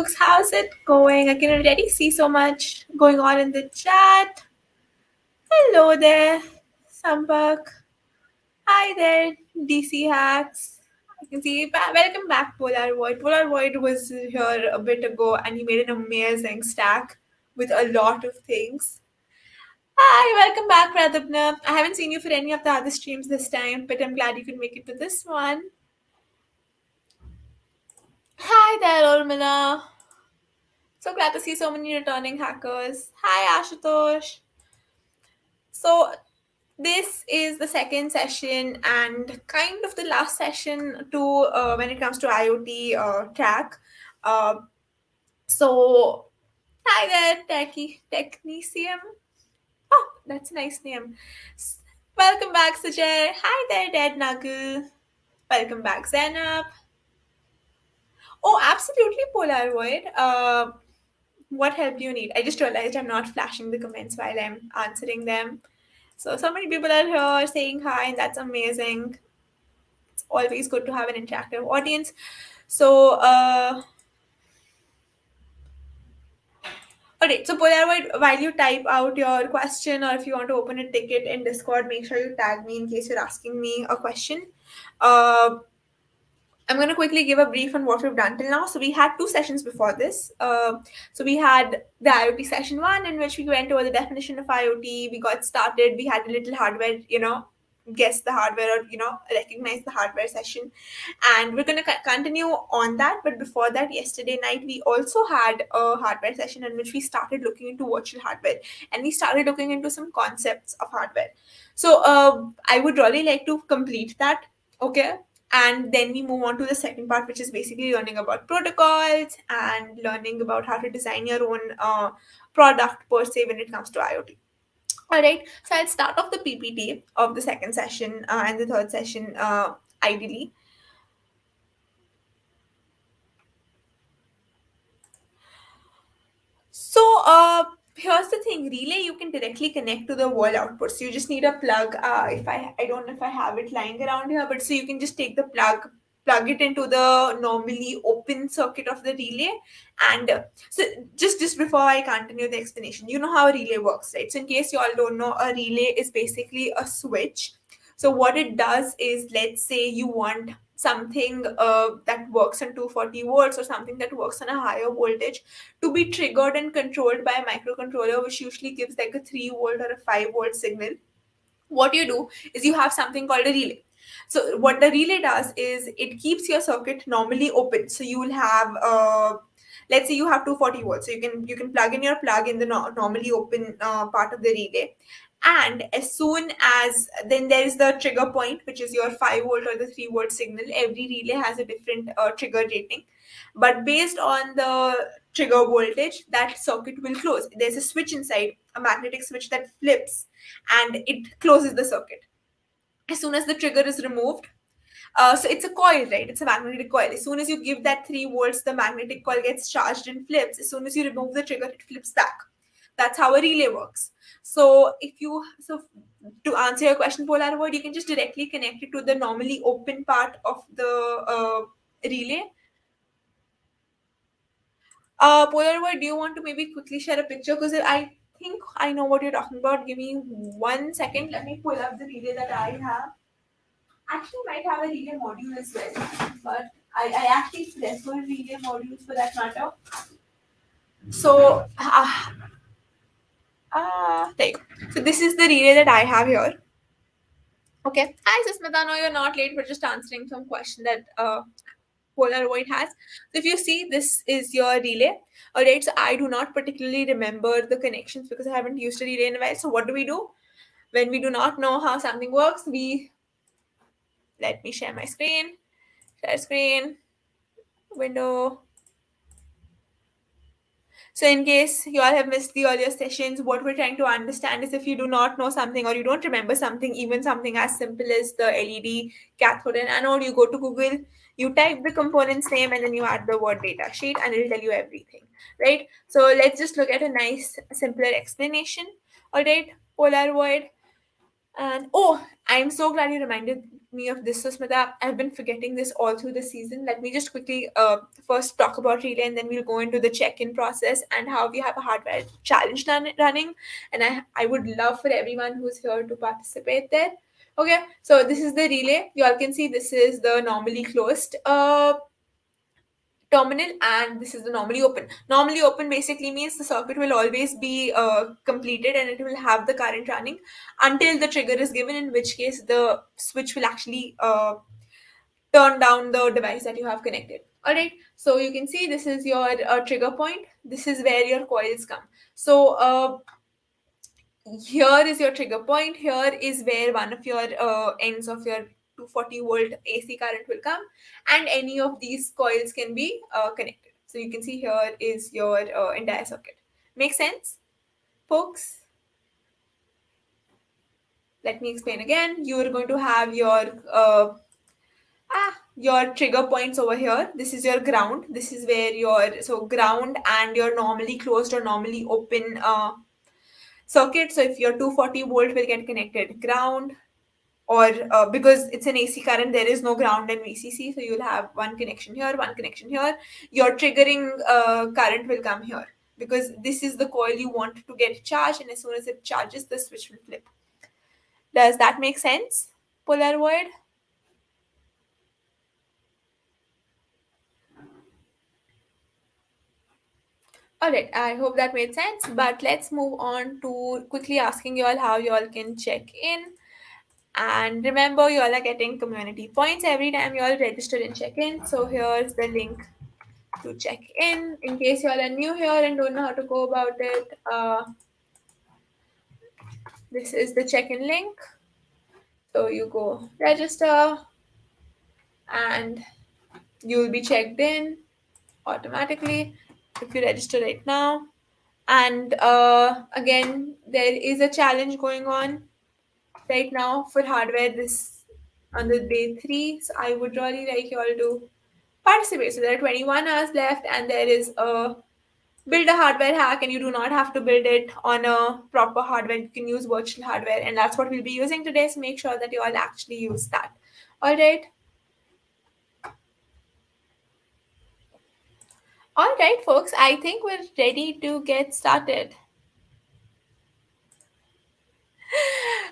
folks, how's it going? I can already see so much going on in the chat. Hello there, Sampak. Hi there, DC Hacks. I can see. Welcome back, Polar Void. Polar Void was here a bit ago and he made an amazing stack with a lot of things. Hi, welcome back, Pradipna. I haven't seen you for any of the other streams this time, but I'm glad you could make it to this one. Hi there, Urmila. So glad to see so many returning hackers. Hi, Ashutosh. So, this is the second session and kind of the last session to when it comes to IoT track. Uh, so, hi there, Technicium. Oh, that's a nice name. Welcome back, Sujay. Hi there, Dead Nuggle. Welcome back, Zainab. Oh, absolutely, Polaroid. What help do you need? I just realized I'm not flashing the comments while I'm answering them. So many people are here saying hi, and that's amazing. It's always good to have an interactive audience. So, okay, so Polaroid, while you type out your question or if you want to open a ticket in Discord, make sure you tag me in case you're asking me a question. I'm going to quickly give a brief on what we've done till now. So we had two sessions before this. So we had the IoT session one, in which we went over the definition of IoT. We got started. We had a little hardware, guess the hardware or, recognize the hardware session. And we're going to continue on that. But before that, yesterday night, we also had a hardware session in which we started looking into virtual hardware. And we started looking into some concepts of hardware. So I would really like to complete that. Okay, and then we move on to the second part, which is basically learning about protocols and learning about how to design your own product per se when it comes to IoT. All right, so I'll start off the PPT of the second session and the third session ideally. So here's the thing: relay you can directly connect to the wall output. So you just need a plug. If I don't know if I have it lying around here, but so you can just take the plug it into the normally open circuit of the relay, and so just before I continue the explanation, you know how a relay works, right? So in case you all don't know, a relay is basically a switch. So what it does is, let's say you want something that works on 240 volts or something that works on a higher voltage to be triggered and controlled by a microcontroller, which usually gives like a 3 volt or a 5 volt signal. What you do is you have something called a relay. So what the relay does is it keeps your circuit normally open. So you will have let's say you have 240 volts, so you can plug in your plug in the normally open part of the relay, and as soon as then there is the trigger point, which is your 5 volt or the 3 volt signal. Every relay has a different trigger rating, but based on the trigger voltage, that circuit will close. There's a switch inside, a magnetic switch that flips and it closes the circuit as soon as the trigger is removed. So it's a coil, right? It's a magnetic coil. As soon as you give that 3 volts, the magnetic coil gets charged and flips. As soon as you remove the trigger, it flips back. That's how a relay works. So to answer your question, Polaroid, you can just directly connect it to the normally open part of the relay. Polaroid, do you want to maybe quickly share a picture? Because I think I know what you're talking about. Give me 1 second. Let me pull up the relay that I have. Actually, might have a relay module as well, but I actually prefer relay modules for that matter. So, there you go. So this is the relay that I have here. Okay. Hi, Susmita. No, you're not late. We're just answering some question that Polaroid has. So if you see, this is your relay. All right. So I do not particularly remember the connections because I haven't used a relay in a while. So what do? When we do not know how something works, let me share my screen. Share screen. Window. So in case you all have missed the earlier sessions, what we're trying to understand is if you do not know something or you don't remember something, even something as simple as the LED cathode and anode, you go to Google, you type the component's name, and then you add the word data sheet and it'll tell you everything, right? So let's just look at a nice, simpler explanation. All right, Polaroid. And oh, I'm so glad you reminded me of this, Susmita. I've been forgetting this all through the season. Let me just quickly first talk about relay, and then we'll go into the check-in process and how we have a hardware challenge running. And I would love for everyone who's here to participate there. Okay, so this is the relay. You all can see this is the normally closed terminal, and this is the normally open. Normally open basically means the circuit will always be completed and it will have the current running until the trigger is given, in which case the switch will actually turn down the device that you have connected. All right, so you can see this is your trigger point. This is where your coils come. So here is your trigger point. Here is where one of your ends of your 240-volt AC current will come, and any of these coils can be connected. So you can see here is your entire circuit. Make sense, folks? Let me explain again. You are going to have your trigger points over here. This is your ground. This is where your so ground and your normally closed or normally open circuit. So if your 240-volt will get connected ground, or because it's an AC current, there is no ground in VCC, so you'll have one connection here, one connection here. Your triggering current will come here because this is the coil you want to get charged, and as soon as it charges, the switch will flip. Does that make sense, polar void? All right, I hope that made sense. But let's move on to quickly asking you all how you all can check in. And remember, you all are getting community points every time you all register and check in. So here's the link to check in case you all are new here and don't know how to go about it. This is the check-in link. So you go register and you will be checked in automatically if you register right now. And again, there is a challenge going on right now for hardware this on the day 3. So I would really like you all to participate. So there are 21 hours left, and there is a build a hardware hack, and you do not have to build it on a proper hardware. You can use virtual hardware, and that's what we'll be using today. So make sure that you all actually use that. All right. All right, folks, I think we're ready to get started.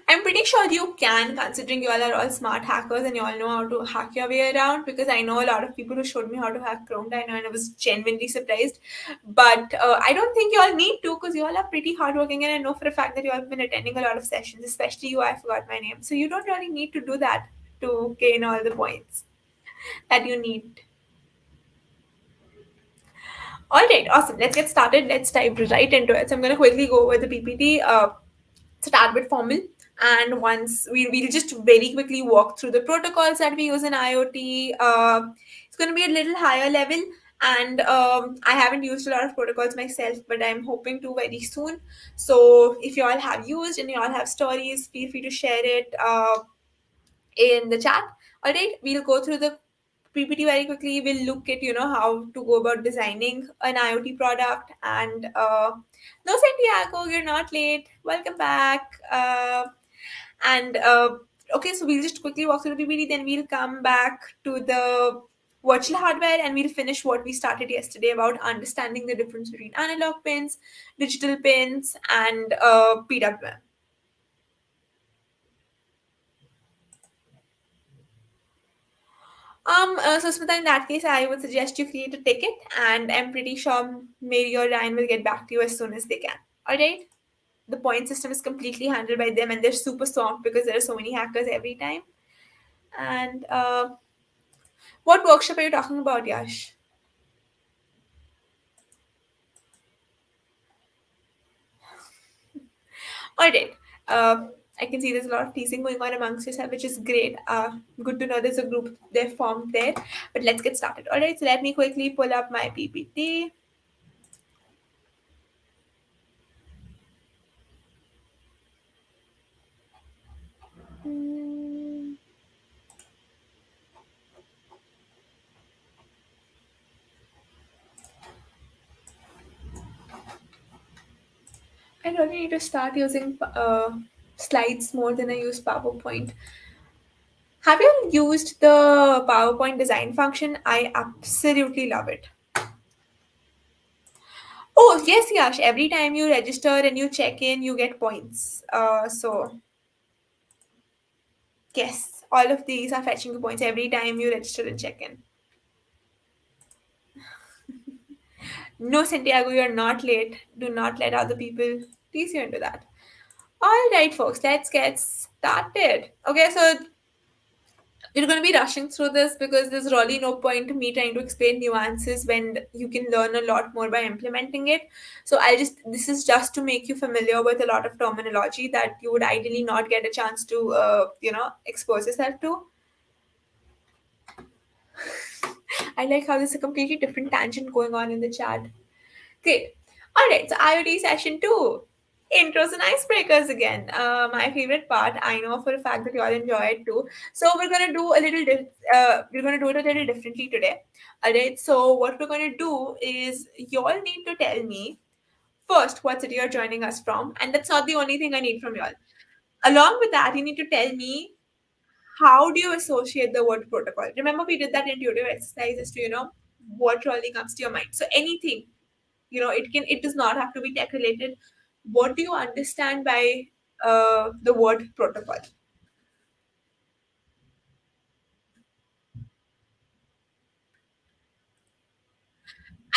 I'm pretty sure you can, considering you all are all smart hackers and you all know how to hack your way around. Because I know a lot of people who showed me how to hack Chrome Dino, and I was genuinely surprised. But I don't think you all need to, because you all are pretty hardworking, and I know for a fact that you all have been attending a lot of sessions, especially you. I forgot my name, so you don't really need to do that to gain all the points that you need. All right, awesome. Let's get started. Let's dive right into it. So I'm going to quickly go over the PPT. Start with formal, and once we'll just very quickly walk through the protocols that we use in IoT. It's going to be a little higher level, and I haven't used a lot of protocols myself, but I'm hoping to very soon. So if you all have used and you all have stories, feel free to share it in the chat. All right, we'll go through the PPT very quickly. We'll look at how to go about designing an IoT product. And no, Santiago, you're not late. Welcome back. And okay, so we'll just quickly walk through the PPT. Then we'll come back to the virtual hardware, and we'll finish what we started yesterday about understanding the difference between analog pins, digital pins, and PWM. So Smita, in that case, I would suggest you create a ticket, and I'm pretty sure Mary or Ryan will get back to you as soon as they can. All right. The point system is completely handled by them, and they're super soft because there are so many hackers every time. And what workshop are you talking about, Yash? All right. I can see there's a lot of teasing going on amongst yourself, which is great. Good to know there's a group they've formed there. But let's get started. All right. So let me quickly pull up my PPT. Hmm. I really need to start using slides more than I use PowerPoint. Have you used the PowerPoint design function? I absolutely love it. Oh, yes, Yash. Every time you register and you check in, you get points. Yes, all of these are fetching you points every time you register and check in. No, Santiago, you're not late. Do not let other people tease you into that. All right, folks, let's get started. Okay, so we're going to be rushing through this because there's really no point in me trying to explain nuances when you can learn a lot more by implementing it. So this is just to make you familiar with a lot of terminology that you would ideally not get a chance to, expose yourself to. I like how there's a completely different tangent going on in the chat. Great. All right, so IoT session two. Intros and icebreakers again. My favorite part. I know for a fact that you all enjoy it too. So we're gonna do it a little differently today. All right. So what we're gonna do is you all need to tell me first what city you're joining us from, and that's not the only thing I need from you all. Along with that, you need to tell me how do you associate the word protocol. Remember, we did that intuitive exercise to what really comes to your mind. So anything, it does not have to be tech related. What do you understand by the word protocol?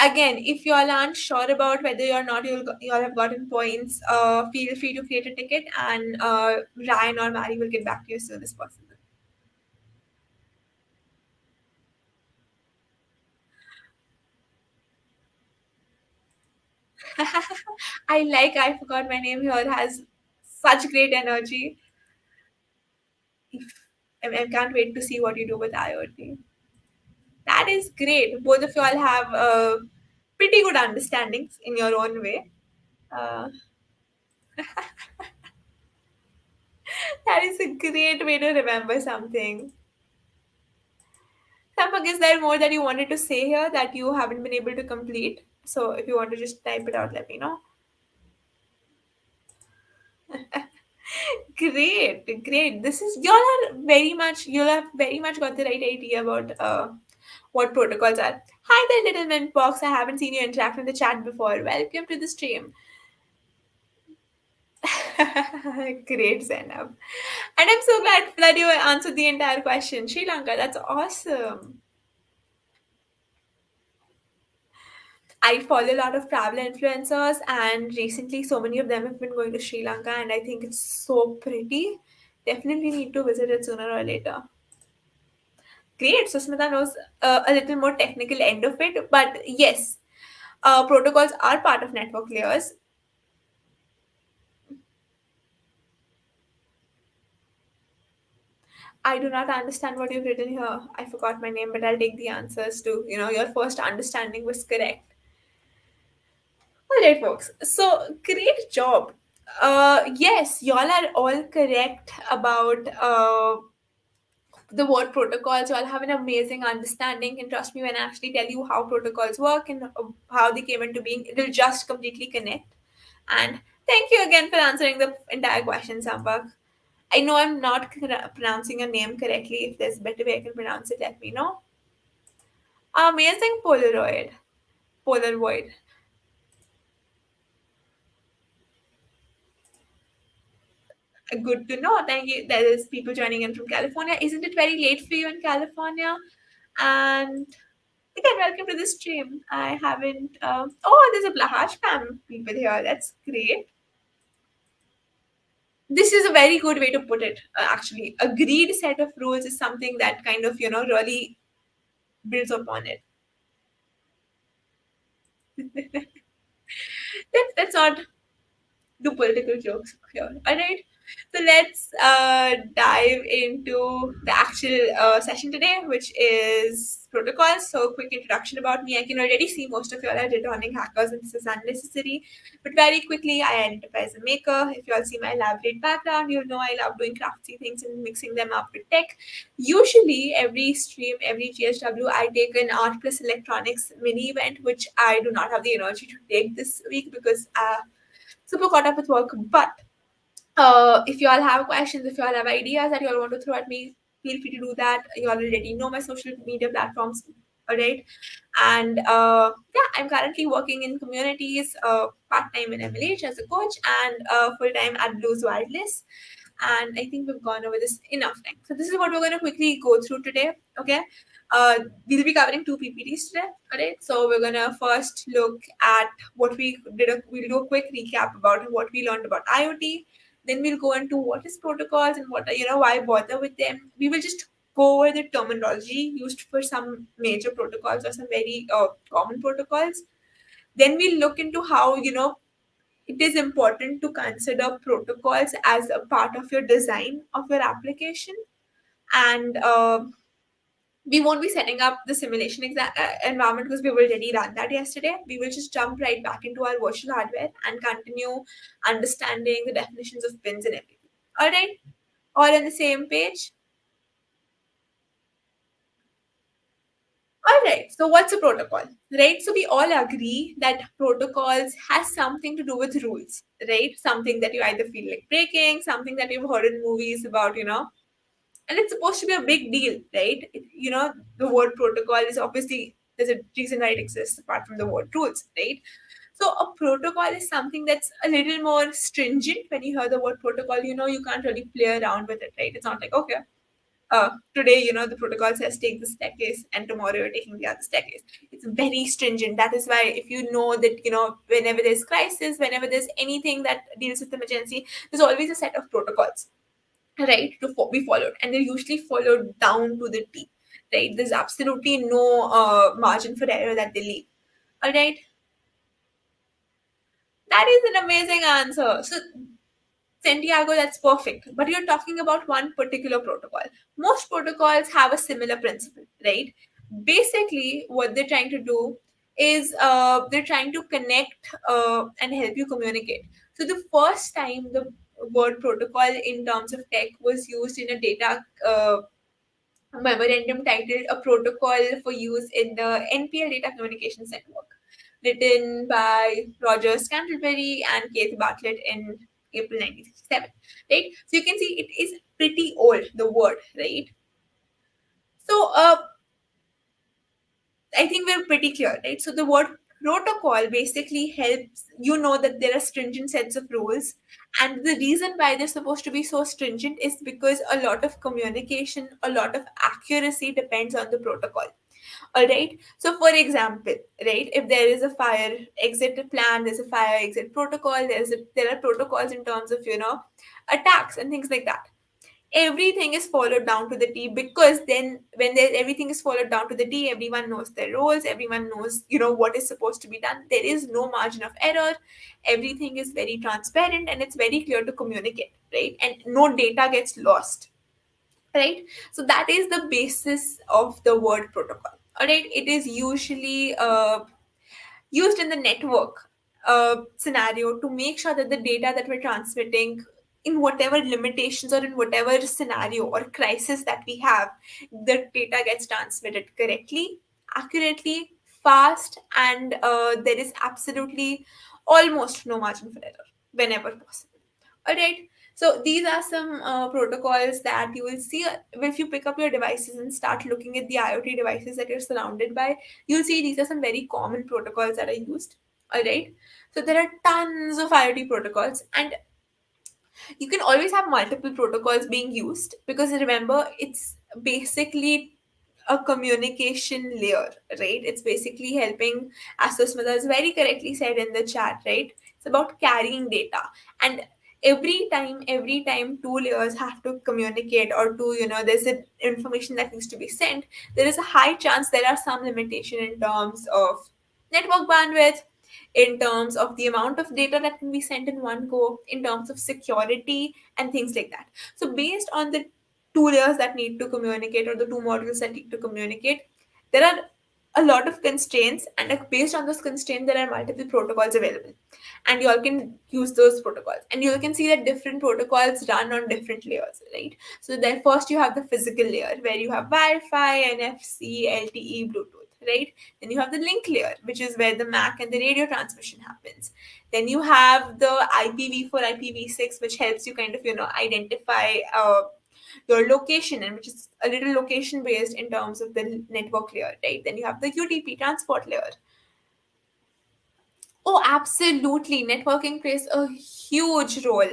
Again, if you all aren't sure about whether or not you all have gotten points, feel free to create a ticket, and Ryan or Mary will get back to you as soon as possible. I forgot my name here has such great energy. I can't wait to see what you do with IoT. That is great. Both of you all have pretty good understandings in your own way. Uh, that is a great way to remember something. Samak, is there more that you wanted to say here that you haven't been able to complete? So if you want to just type it out, let me know. Great, great. You'll have very much got the right idea about what protocols are. Hi there, little mint box. I haven't seen you interact in the chat before. Welcome to the stream. Great, Zainab. And I'm so glad that you answered the entire question. Sri Lanka, that's awesome. I follow a lot of travel influencers, and recently, so many of them have been going to Sri Lanka, and I think it's so pretty. Definitely need to visit it sooner or later. Great. So Smita knows a little more technical end of it, but yes, protocols are part of network layers. I do not understand what you've written here. I forgot my name, but I'll take the answers to, your first understanding was correct. All right, folks. So great job. Yes, y'all are all correct about the word protocols. Y'all have an amazing understanding, and trust me when I actually tell you how protocols work and how they came into being, it'll just completely connect. And thank you again for answering the entire question, Sambak. I know I'm not pronouncing your name correctly. If there's a better way I can pronounce it, let me know. Amazing Polaroid. Good to know. Thank you. There is people joining in from California. Isn't it very late for you in California? And again, welcome to the stream. I haven't. Oh, there's a Blahash fam people here. That's great. This is a very good way to put it. Actually, agreed set of rules is something that kind of really builds upon it. That's not do political jokes here. All right. So let's dive into the actual session today, which is protocols. So, quick introduction about me. I can already see most of you all are returning hackers, and this is unnecessary. But very quickly, I identify as a maker. If you all see my elaborate background, you'll know I love doing crafty things and mixing them up with tech. Usually, every stream, every GSW, I take an art plus electronics mini event, which I do not have the energy to take this week because super caught up with work. But If you all have questions, if you all have ideas that you all want to throw at me, feel free to do that. You already know my social media platforms, all right? And yeah, I'm currently working in communities, part time in MLH as a coach, and full time at Blues Wireless. And I think we've gone over this enough time. So this is what we're going to quickly go through today. Okay, we'll be covering two PPTs today. All right, so we're going to first look at what we did. We'll do a quick recap about what we learned about IoT. Then we'll go into what is protocols and what are, why bother with them. We will just go over the terminology used for some major protocols or some very common protocols. Then we'll look into how it is important to consider protocols as a part of your design of your application. And we won't be setting up the simulation environment because we've already run that yesterday. We will just jump right back into our virtual hardware and continue understanding the definitions of pins and everything. All right, all on the same page. All right, so what's a protocol, right? So we all agree that protocols has something to do with rules, right? Something that you either feel like breaking, something that you've heard in movies about, and it's supposed to be a big deal, right? The word protocol is obviously there's a reason why it exists apart from the word rules, right? So a protocol is something that's a little more stringent. When you hear the word protocol, you can't really play around with it, right? It's not like, okay, today, the protocol says take the staircase, and tomorrow you're taking the other staircase. It's very stringent. That is why, if you know that, whenever there's crisis, whenever there's anything that deals with emergency, there's always a set of protocols, right, to be followed, and they're usually followed down to the T, right? There's absolutely no margin for error that they leave. All right, that is an amazing answer. So Santiago, that's perfect. But you're talking about one particular protocol. Most protocols have a similar principle, right? Basically, what they're trying to do is they're trying to connect and help you communicate. So the first time the word protocol in terms of tech was used in a data memorandum titled "A Protocol for Use in the NPL Data Communications Network," written by Roger Scantlebury and Keith Bartlett in April 1967. Right? So you can see it is pretty old, the word, right? So I think we're pretty clear, right? So the word protocol basically helps you know that there are stringent sets of rules. And the reason why they're supposed to be so stringent is because a lot of communication, a lot of accuracy depends on the protocol. All right. So, for example, right, if there is a fire exit plan, there's a fire exit protocol. There are protocols in terms of attacks and things like that. Everything is followed down to the T, because then when there everything is followed down to the T, everyone knows their roles. Everyone knows what is supposed to be done. There is no margin of error. Everything is very transparent and it's very clear to communicate, right? And no data gets lost, right? So that is the basis of the word protocol. All right, it is usually used in the network scenario to make sure that the data that we're transmitting, in whatever limitations or in whatever scenario or crisis that we have, the data gets transmitted correctly, accurately, fast, and there is absolutely almost no margin for error whenever possible. All right. So these are some protocols that you will see if you pick up your devices and start looking at the IoT devices that you're surrounded by. You'll see these are some very common protocols that are used. All right. So there are tons of IoT protocols, and you can always have multiple protocols being used, because remember, it's basically a communication layer, right? It's basically helping, as Susmita has very correctly said in the chat, right? It's about carrying data. And every time two layers have to communicate, or there's an information that needs to be sent, there is a high chance there are some limitation in terms of network bandwidth, in terms of the amount of data that can be sent in one go, in terms of security and things like that. So based on the two layers that need to communicate, or the two modules that need to communicate, there are a lot of constraints, and based on those constraints there are multiple protocols available, and you all can use those protocols, and you can see that different protocols run on different layers, right? So then first you have the physical layer, where you have Wi-Fi, NFC, LTE, Bluetooth, right? Then you have the link layer, which is where the MAC and the radio transmission happens. Then you have the IPv4, IPv6, which helps you kind of, identify your location, and which is a little location based in terms of the network layer, right? Then you have the UDP transport layer. Oh, absolutely. Networking plays a huge role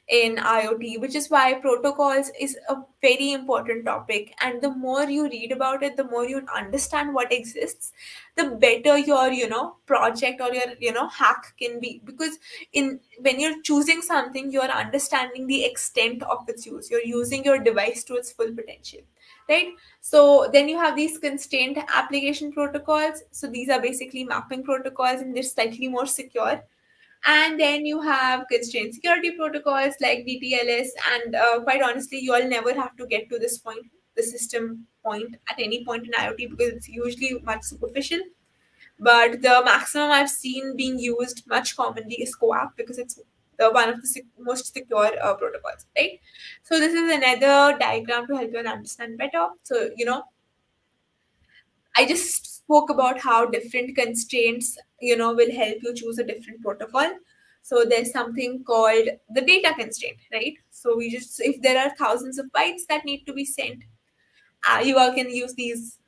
in IoT, which is why protocols is a very important topic. And the more you read about it, the more you understand what exists, the better your, project or your, hack can be. Because in when you're choosing something, you're understanding the extent of its use. You're using your device to its full potential, right? So then you have these constraint application protocols. So these are basically mapping protocols, and they're slightly more secure. And then you have constraint security protocols like DTLS. And quite honestly, you all never have to get to this point, the system point, at any point in IoT, because it's usually much superficial. But the maximum I've seen being used much commonly is CoAP, because it's one of the most secure protocols, right? So this is another diagram to help you understand better. So, I just spoke about how different constraints, will help you choose a different protocol. So there's something called the data constraint, right? So if there are thousands of bytes that need to be sent, you all can use these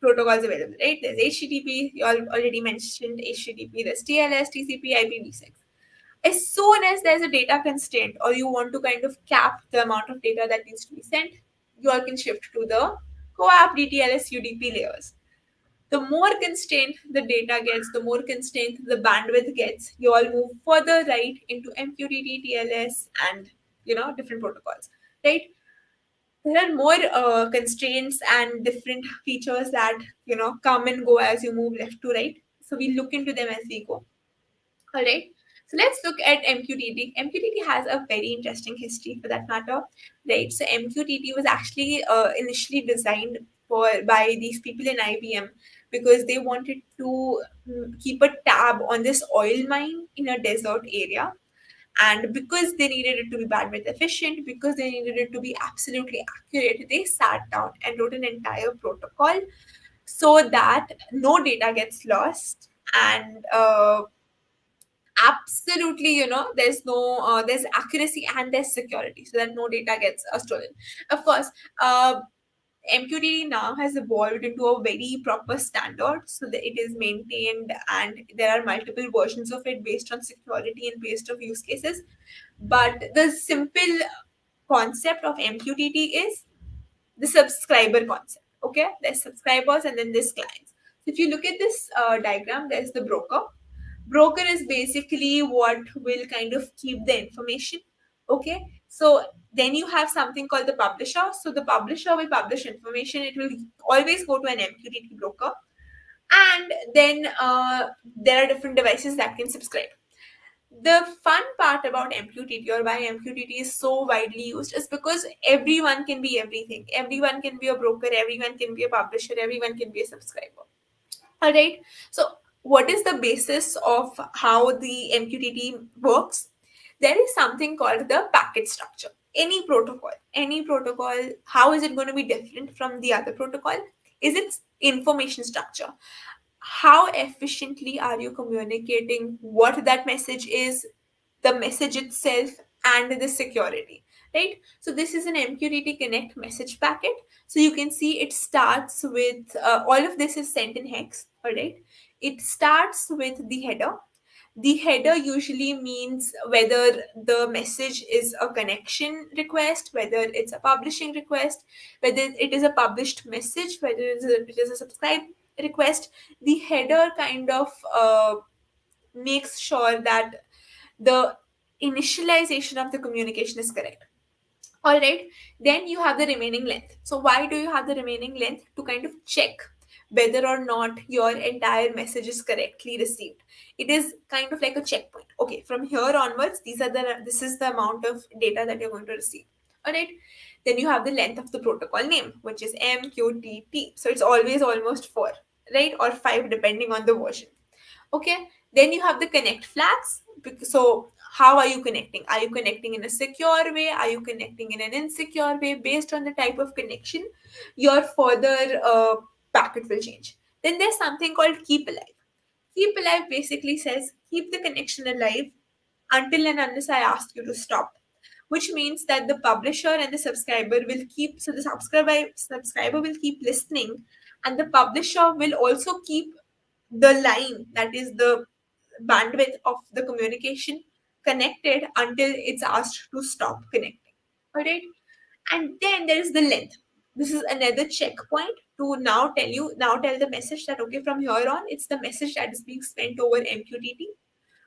protocols available, right? There's HTTP, you all already mentioned HTTP, there's TLS, TCP, IPv6. As soon as there's a data constraint, or you want to kind of cap the amount of data that needs to be sent, you all can shift to the CoAP, DTLS, UDP layers. The more constraint the data gets, the more constraint the bandwidth gets, you all move further right into MQTT, TLS, and different protocols, right? There are more constraints and different features that come and go as you move left to right. So we look into them as we go. All right. So let's look at MQTT. MQTT has a very interesting history for that matter, right? So MQTT was actually initially designed by these people in IBM, because they wanted to keep a tab on this oil mine in a desert area. And because they needed it to be bandwidth efficient, because they needed it to be absolutely accurate, they sat down and wrote an entire protocol so that no data gets lost. And absolutely, there's accuracy and there's security, so that no data gets stolen. Of course, uh, MQTT now has evolved into a very proper standard, so that it is maintained, and there are multiple versions of it based on security and based on use cases. But the simple concept of MQTT is the subscriber concept. Okay, there's subscribers and then there's clients. So if you look at this diagram, there's the broker. Broker is basically what will kind of keep the information. Okay, so then you have something called the publisher. So the publisher will publish information. It will always go to an MQTT broker, and then there are different devices that can subscribe. The fun part about MQTT, or why MQTT is so widely used, is because everyone can be everything. Everyone can be a broker, everyone can be a publisher, everyone can be a subscriber. All right. So, what is the basis of how the MQTT works? There is something called the packet structure. Any protocol, how is it going to be different from the other protocol? Is its information structure. How efficiently are you communicating what that message is, the message itself, and the security, right? So this is an MQTT Connect message packet. So you can see it starts with all of this is sent in hex. All right, it starts with the header. The header usually means whether the message is a connection request, whether it's a publishing request, whether it is a published message, whether it is a subscribe request. The header kind of makes sure that the initialization of the communication is correct. All right, then you have the remaining length. So why do you have the remaining length? To kind of check whether or not your entire message is correctly received. It is kind of like a checkpoint. Okay, from here onwards, this is the amount of data that you're going to receive. All right, then you have the length of the protocol name, which is MQTT. So it's always almost 4, right, or 5 depending on the version. Okay, then you have the connect flags. So how are you connecting? Are you connecting in a secure way? Are you connecting in an insecure way? Based on the type of connection, your further packet will change. Then there's something called keep alive. Keep alive basically says keep the connection alive until and unless I ask you to stop, which means that the publisher and the subscriber will keep, so the subscriber will keep listening, and the publisher will also keep the line, that is the bandwidth of the communication, connected until it's asked to stop connecting. All right. And then there is the length. This is another checkpoint to now tell the message that okay, from here on it's the message that is being spent over MQTT.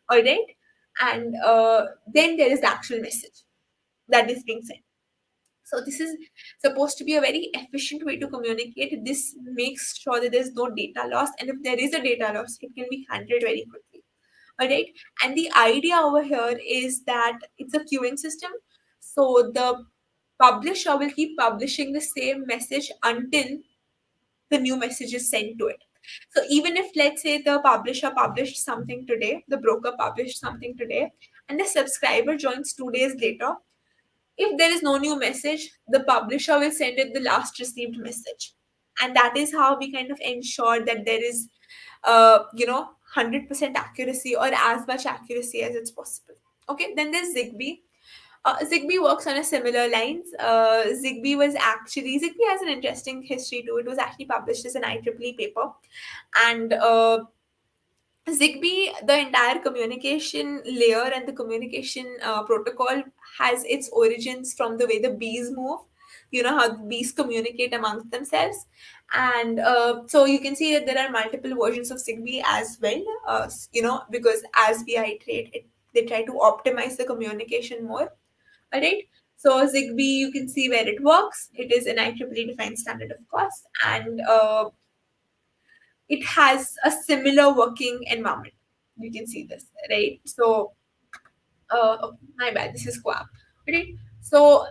All right. And then there is the actual message that is being sent. So this is supposed to be a very efficient way to communicate. This makes sure that there's no data loss, and if there is a data loss, it can be handled very quickly. All right. And the idea over here is that it's a queuing system. So the publisher will keep publishing the same message until the new message is sent to it. So even if, let's say, the publisher published something today, the broker published something today, and the subscriber joins 2 days later, if there is no new message, the publisher will send it the last received message. And that is how we kind of ensure that there is, 100% accuracy or as much accuracy as it's possible. Okay, then there's Zigbee. Zigbee works on a similar lines. Zigbee has an interesting history too. It was actually published as an IEEE paper. And Zigbee, the entire communication layer and the communication protocol has its origins from the way the bees move. You know how the bees communicate amongst themselves, and so you can see that there are multiple versions of Zigbee as well. Because as we iterate, they try to optimize the communication more. All right. So Zigbee, you can see where it works. It is an IEEE defined standard, of course, and it has a similar working environment. You can see this, right? So, oh, my bad, this is Quap, right? So,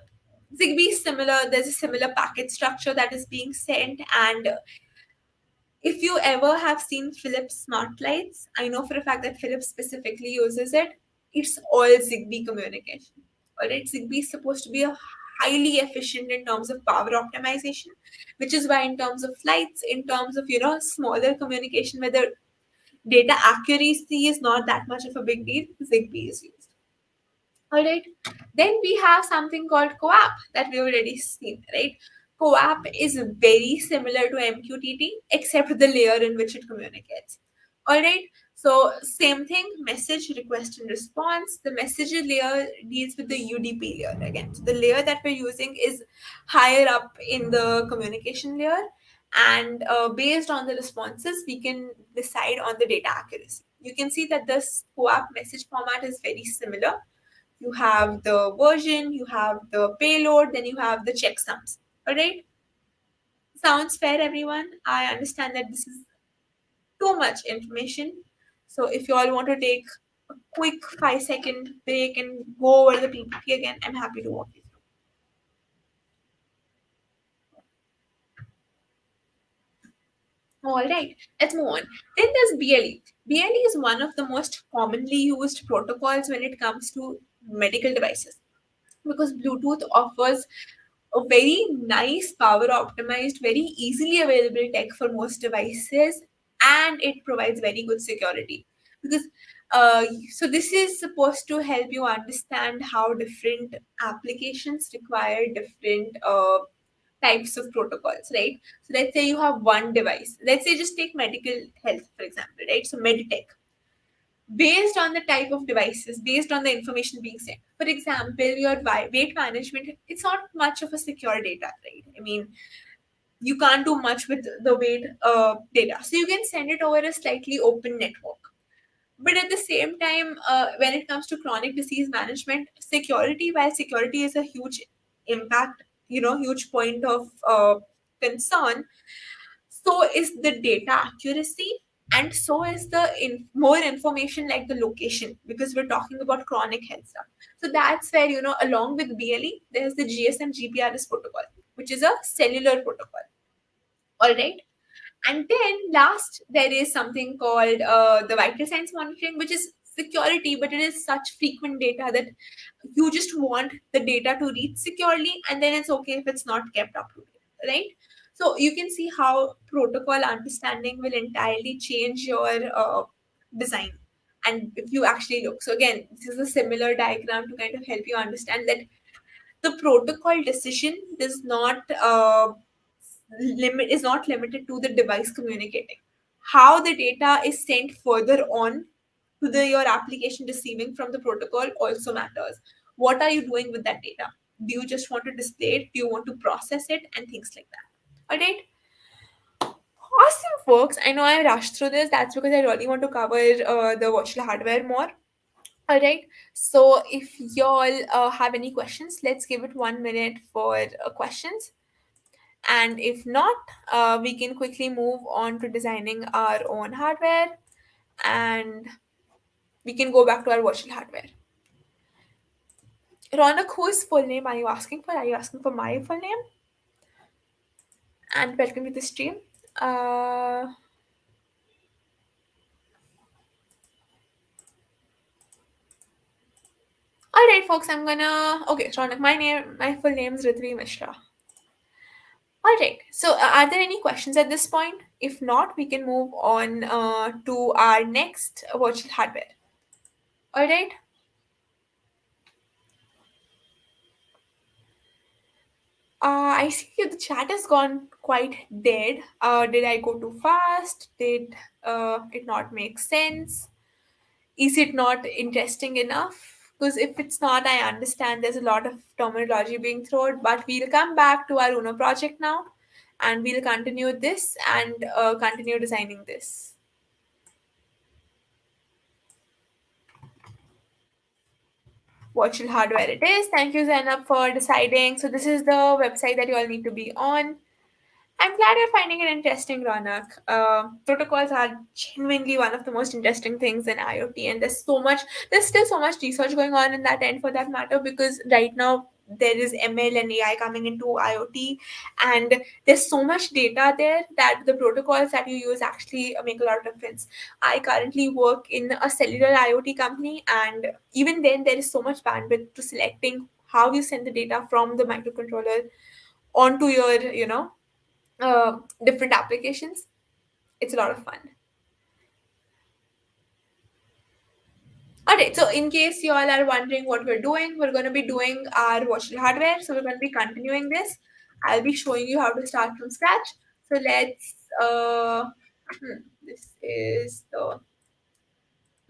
Zigbee is similar. There's a similar packet structure that is being sent, and if you ever have seen Philips smart lights, I know for a fact that Philips specifically uses it. It's all Zigbee communication. All right, Zigbee is supposed to be a highly efficient in terms of power optimization, which is why in terms of lights, in terms of smaller communication, where the data accuracy is not that much of a big deal, Zigbee is used. All right. Then we have something called CoAP that we already seen, right? CoAP is very similar to MQTT except the layer in which it communicates. All right. So same thing, message, request and response. The message layer deals with the UDP layer again. So the layer that we're using is higher up in the communication layer, and based on the responses, we can decide on the data accuracy. You can see that this CoAP message format is very similar. You have the version, you have the payload, then you have the checksums. All right. Sounds fair, everyone? I understand that this is too much information. So if you all want to take a quick 5-second break and go over the PPT again, I'm happy to walk you through. All right, let's move on. Then there's BLE. BLE is one of the most commonly used protocols when it comes to medical devices, because Bluetooth offers a very nice power optimized, very easily available tech for most devices, and it provides very good security. Because so this is supposed to help you understand how different applications require different types of protocols, right? So let's say you have one device. Let's say just take medical health, for example, right? So medtech, based on the type of devices, based on the information being sent. For example, your weight management, it's not much of a secure data, right? I mean, you can't do much with the weight data. So you can send it over a slightly open network. But at the same time, when it comes to chronic disease management, security, while security is a huge impact, huge point of concern, so is the data accuracy, and so is the more information like the location, because we're talking about chronic health stuff. So that's where, along with BLE, there's the GSM GPRS protocol, which is a cellular protocol. All right. And then last, there is something called the vital signs monitoring, which is security, but it is such frequent data that you just want the data to reach securely, and then it's okay if it's not kept up to date, right? So you can see how protocol understanding will entirely change your design. And if you actually look, so again, this is a similar diagram to kind of help you understand that the protocol decision does not limit is not limited to the device communicating. How the data is sent further on to the your application receiving from the protocol also matters. What are you doing with that data? Do you just want to display it? Do you want to process it? And things like that. All right. Awesome, folks. I know I rushed through this. That's because I really want to cover the virtual hardware more. All right. So if y'all have any questions, let's give it 1 minute for questions. And if not, we can quickly move on to designing our own hardware, and we can go back to our virtual hardware. Ronak, whose full name are you asking for? Are you asking for my full name? And welcome to the stream. Uh, all right, folks. I'm gonna. Okay, Ronak. My full name is Ritvi Mishra. All right. So, are there any questions at this point? If not, we can move on to our next virtual hardware. All right. I see the chat has gone quite dead. Did I go too fast? Did it not make sense? Is it not interesting enough? Because if it's not, I understand there's a lot of terminology being thrown, but we'll come back to our Uno project now and we'll continue this and continue designing this. Virtual hardware it is. Thank you, Zainab, for deciding. So, this is the website that you all need to be on. I'm glad you're finding it interesting, Ronak. Protocols are genuinely one of the most interesting things in IoT, and there's still so much research going on in that end for that matter, because right now there is ML and AI coming into IoT, and there's so much data there that the protocols that you use actually make a lot of difference. I currently work in a cellular IoT company, and even then, there is so much bandwidth to selecting how you send the data from the microcontroller onto your, different applications. It's a lot of fun. All right, so in case you all are wondering what we're doing, we're going to be doing our virtual hardware. So we're going to be continuing this. I'll be showing you how to start from scratch. So this is the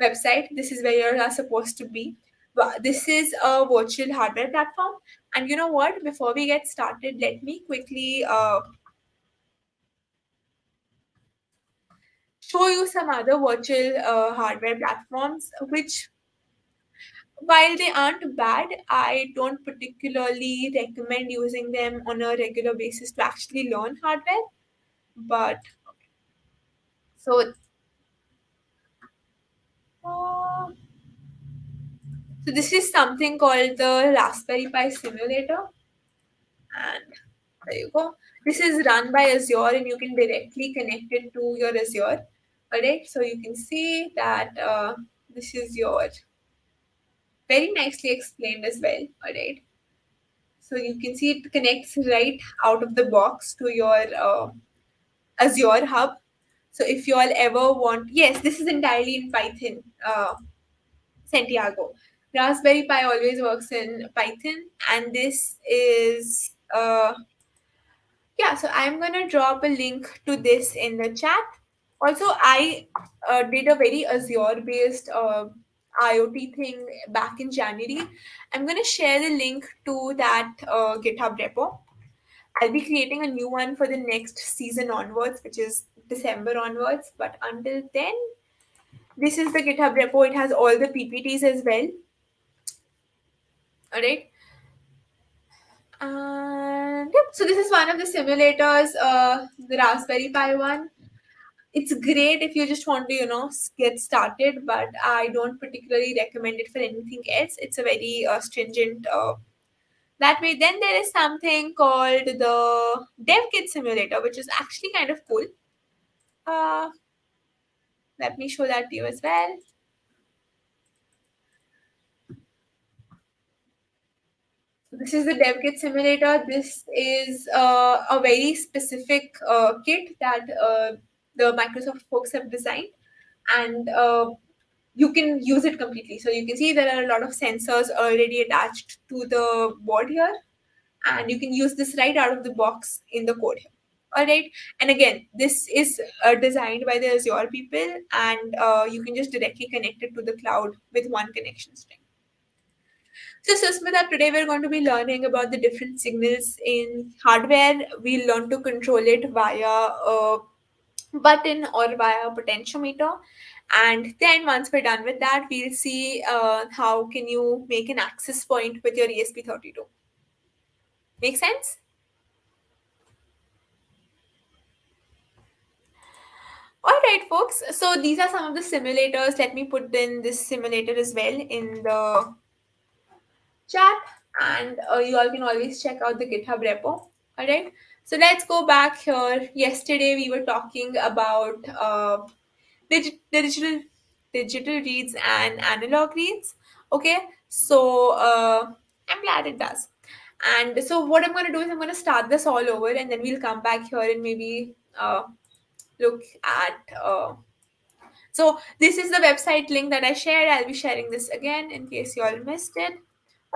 website. This is where you are supposed to be. This is a virtual hardware platform. And you know what? Before we get started, let me quickly show you some other virtual hardware platforms, which while they aren't bad, I don't particularly recommend using them on a regular basis to actually learn hardware. But so, uh, so this is something called the Raspberry Pi simulator, and there you go. This is run by Azure, and you can directly connect it to your Azure. Alright, so you can see that this is your very nicely explained as well. Alright, so you can see it connects right out of the box to your Azure Hub. So if you all ever want, yes, this is entirely in Python, Santiago. Raspberry Pi always works in Python, and this is yeah. So I'm gonna drop a link to this in the chat. Also, I did a very Azure-based IoT thing back in January. I'm gonna share the link to that GitHub repo. I'll be creating a new one for the next season onwards, which is December onwards. But until then, this is the GitHub repo. It has all the PPTs as well. All right. And yep, so this is one of the simulators, the Raspberry Pi one. It's great if you just want to, get started, but I don't particularly recommend it for anything else. It's a very stringent that way. Then there is something called the DevKit simulator, which is actually kind of cool. Uh, Let me show that to you as well. This is the dev kit simulator. This is a very specific kit that the Microsoft folks have designed, and you can use it completely. So you can see there are a lot of sensors already attached to the board here, and you can use this right out of the box in the code here. All right, and again, this is designed by the Azure people, and you can just directly connect it to the cloud with one connection string. So, Susmita, today we're going to be learning about the different signals in hardware. We'll learn to control it via a button or via a potentiometer. And then once we're done with that, we'll see how can you make an access point with your ESP32. Make sense? All right, folks. So these are some of the simulators. Let me put in this simulator as well in the chat, and you all can always check out the GitHub repo. All right. So let's go back here. Yesterday we were talking about digital reads and analog reads. Okay. So I'm glad it does. And so what I'm going to do is I'm going to start this all over, and then we'll come back here and maybe look at. So this is the website link that I shared. I'll be sharing this again in case you all missed it.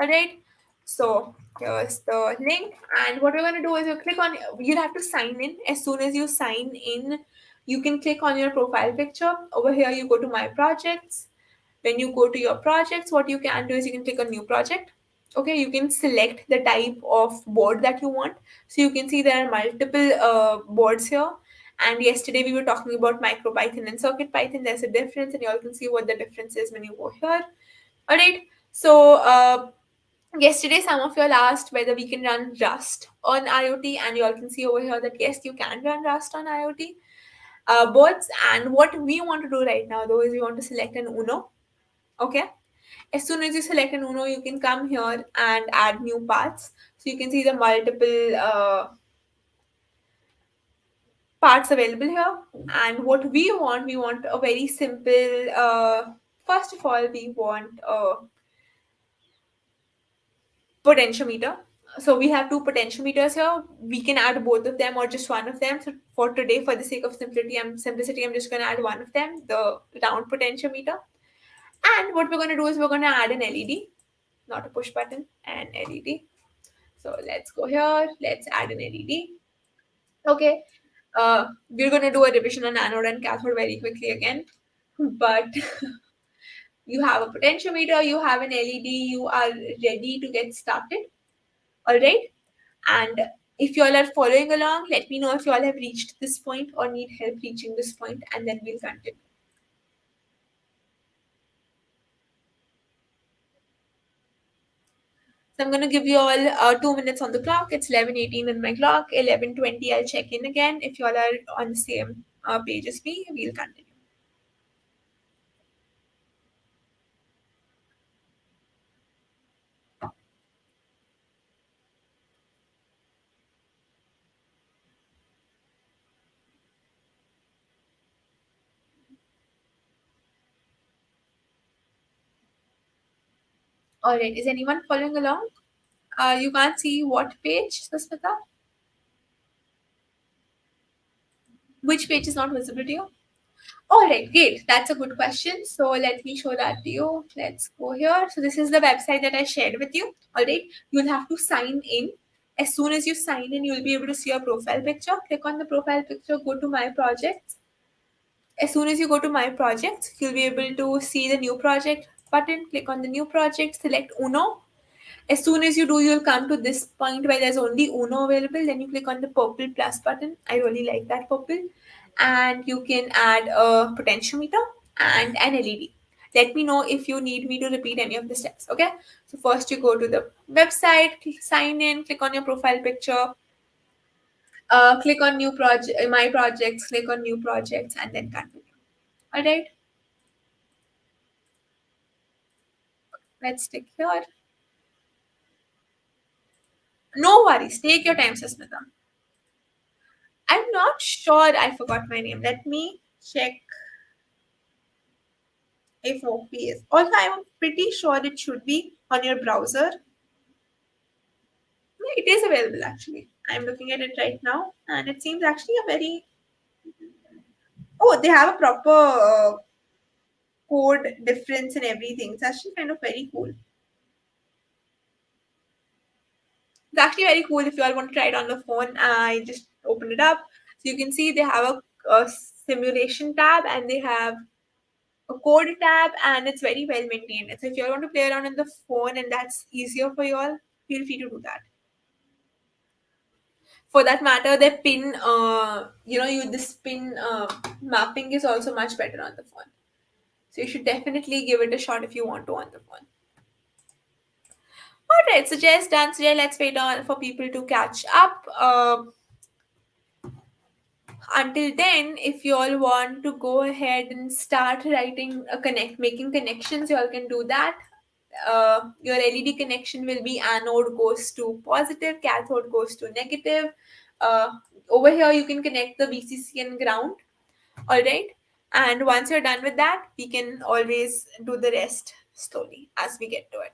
All right. So here's the link, and what we're going to do is you click on. You'll have to sign in. As soon as you sign in, you can click on your profile picture. Over here, you go to My Projects. When you go to your projects, what you can do is you can click on New Project. Okay, you can select the type of board that you want. So you can see there are multiple boards here. And yesterday we were talking about MicroPython and CircuitPython. There's a difference, and you all can see what the difference is when you go here. All right. So yesterday some of you all asked whether we can run Rust on IoT, and you all can see over here that yes, you can run Rust on IoT boards. And what we want to do right now, though, is we want to select an Uno. Okay. As soon as you select an Uno, you can come here and add new paths. So you can see the multiple parts available here. And what we want a very simple, first of all, we want a potentiometer. So we have two potentiometers here. We can add both of them or just one of them. So for today, for the sake of simplicity, I'm just going to add one of them, the round potentiometer. And what we're going to do is we're going to add an LED, not a push button, an LED. So let's go here. Let's add an LED. Okay. We're going to do a revision on anode and cathode very quickly again. But you have a potentiometer, you have an LED, you are ready to get started. All right. And if you all are following along, let me know if you all have reached this point or need help reaching this point, and then we'll continue. So I'm going to give you all 2 minutes on the clock. It's 11:18 on my clock. 11:20, I'll check in again. If you all are on the same page as me, we'll continue. All right. Is anyone following along? You can't see what page, Susmita? Which page is not visible to you? All right, great. That's a good question. So let me show that to you. Let's go here. So this is the website that I shared with you. All right. You'll have to sign in. As soon as you sign in, you'll be able to see your profile picture. Click on the profile picture, go to My Projects. As soon as you go to My Projects, you'll be able to see the New Project button. Click on the New Project, select Uno. As soon as you do, you'll come to this point where there's only Uno available. Then you click on the purple plus button. I really like that purple. And you can add a potentiometer and an LED. Let me know if you need me to repeat any of the steps. Okay. So first you go to the website, sign in, click on your profile picture, click on new project, my projects, click on new projects, and then continue. All right. Let's stick here. No worries. Take your time, Susmita. I'm not sure. I forgot my name. Let me check if OP is. Also, I'm pretty sure it should be on your browser. It is available actually. I'm looking at it right now, and it seems actually a very. Oh, they have a proper code difference and everything. It's actually kind of very cool. It's actually very cool if you all want to try it on the phone. I just opened it up. So you can see they have a simulation tab and they have a code tab and it's very well maintained. So if you all want to play around on the phone and that's easier for you all, feel free to do that. For that matter, the pin, this pin mapping is also much better on the phone. So you should definitely give it a shot if you want to on the phone. All right, so just done. So yeah, let's wait on for people to catch up. Until then, if you all want to go ahead and start writing a making connections, you all can do that. Your LED connection will be anode goes to positive, cathode goes to negative. Uh, Over here, you can connect the VCC and ground. All right. And once you're done with that, we can always do the rest slowly as we get to it.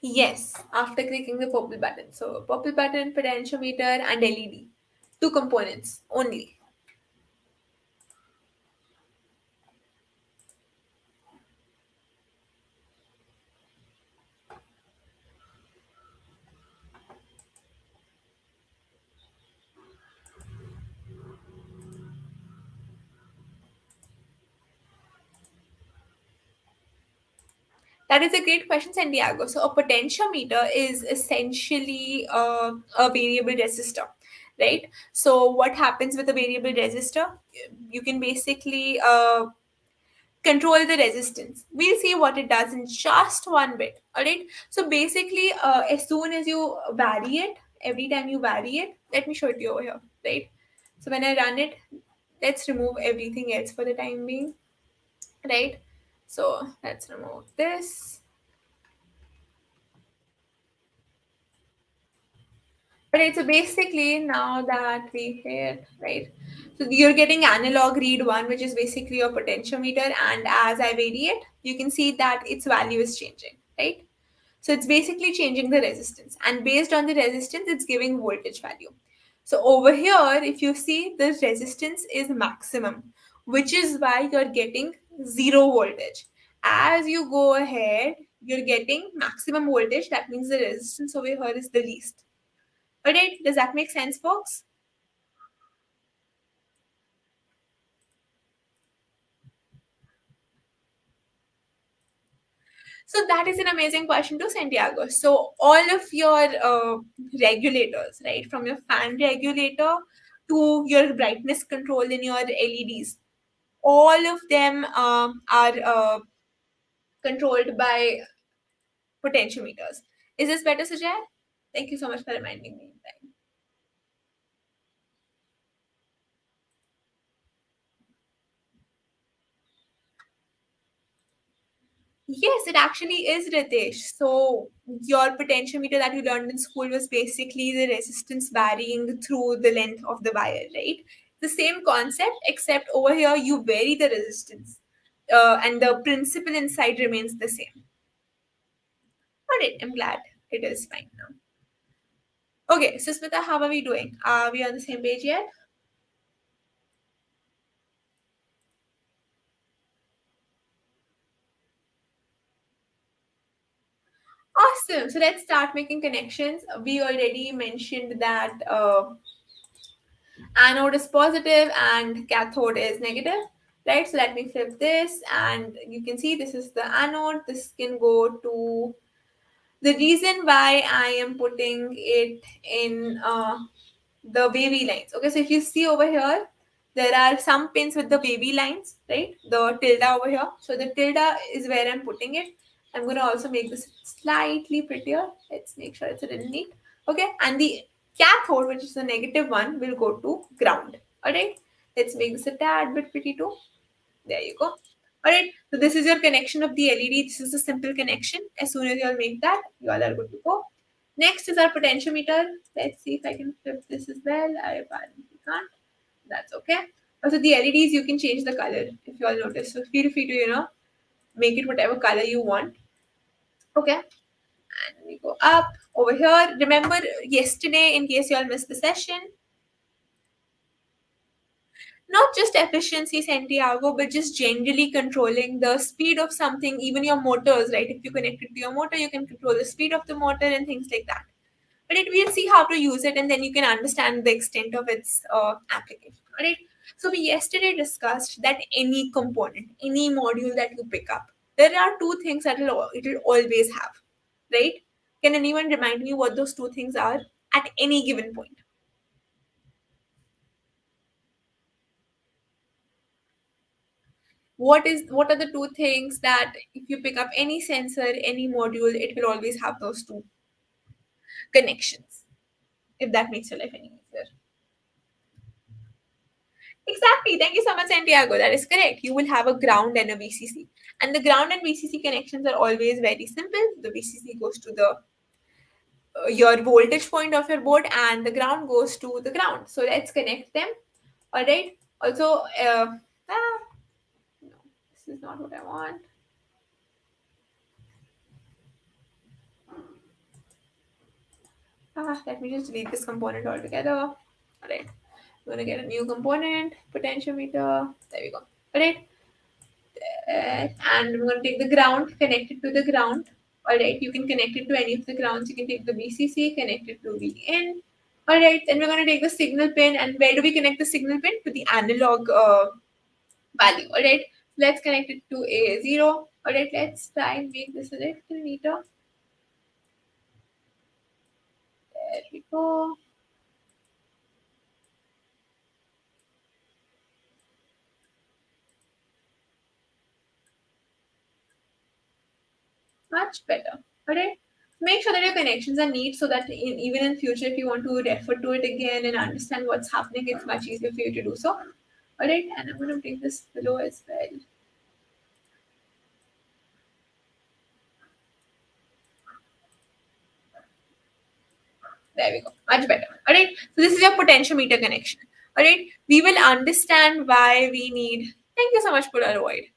Yes, after clicking the purple button. So purple button, potentiometer, and LED. Two components only. That is a great question, Santiago. So a potentiometer is essentially a variable resistor, right? So what happens with a variable resistor? You can basically control the resistance. We'll see what it does in just one bit. All right. So basically, as soon as you vary it, every time you vary it, let me show it to you over here, right? So when I run it, let's remove everything else for the time being, right? So let's remove this. Right, so basically now that we hit, right, so you're getting analog read one, which is basically your potentiometer, and as I vary it, you can see that its value is changing, right? So it's basically changing the resistance, and based on the resistance, it's giving voltage value. So over here, if you see, the resistance is maximum, which is why you're getting zero voltage. As you go ahead, you're getting maximum voltage, that means the resistance over here is the least. Alright, does that make sense, folks? So that is an amazing question to Santiago. So all of your regulators, right, from your fan regulator to your brightness control in your LEDs, all of them are controlled by potentiometers. Is this better, Sujay? Thank you so much for reminding me. Yes, it actually is, Ritesh. So your potentiometer that you learned in school was basically the resistance varying through the length of the wire, right? The same concept, except over here you vary the resistance, and the principle inside remains the same. All right, I'm glad it is fine now. Okay, so Smita, how are we doing? Are we on the same page yet? Awesome. So let's start making connections. We already mentioned that anode is positive and cathode is negative, right? So let me flip this and you can see this is the anode. This can go to the reason why I am putting it in the wavy lines. Okay, so if you see over here, There are some pins with the wavy lines, right? The tilde over here. So the tilde is where I'm putting it. I'm going to also make this slightly prettier. Let's make sure it's a little neat. Okay, and the cathode, which is the negative one, will go to ground. Alright, let's make this a tad bit pretty too. There you go. Alright, so this is your connection of the LED. This is a simple connection. As soon as you all make that, you all are good to go. Next is our potentiometer. Let's see if I can flip this as well. I apparently can't. That's okay. Also, the LEDs, you can change the color if you all notice. So feel free to, make it whatever color you want. Okay. And we go up over here. Remember yesterday, in case you all missed the session, not just efficiency, Santiago, but just generally controlling the speed of something, even your motors, right? If you connect it to your motor, you can control the speed of the motor and things like that. But we'll see how to use it, and then you can understand the extent of its application. All right. So we yesterday discussed that any component, any module that you pick up, there are two things that it'll always have, right? Can anyone remind me what those two things are at any given point? What are the two things that if you pick up any sensor, any module, it will always have those two connections? If that makes your life any easier. Exactly. Thank you so much, Santiago. That is correct. You will have a ground and a VCC. And the ground and VCC connections are always very simple. The VCC goes to the your voltage point of your board, and the ground goes to the ground. So let's connect them. All right. Also, no, this is not what I want. Let me just delete this component altogether. All right. I'm gonna get a new component, potentiometer. There we go. All right. And we're going to take the ground, connect it to the ground. All right, you can connect it to any of the grounds. You can take the VCC, connect it to VN. All right, then we're going to take the signal pin. And where do we connect the signal pin? To the analog value. All right, let's connect it to A0. All right, let's try and make this a little neater. There we go. Much better. All right. Make sure that your connections are neat so that even in future, if you want to refer to it again and understand what's happening, it's much easier for you to do so. All right. And I'm going to take this below as well. There we go. Much better. All right. So this is your potentiometer connection. All right. We will understand why we need. Thank you so much, Polaroid.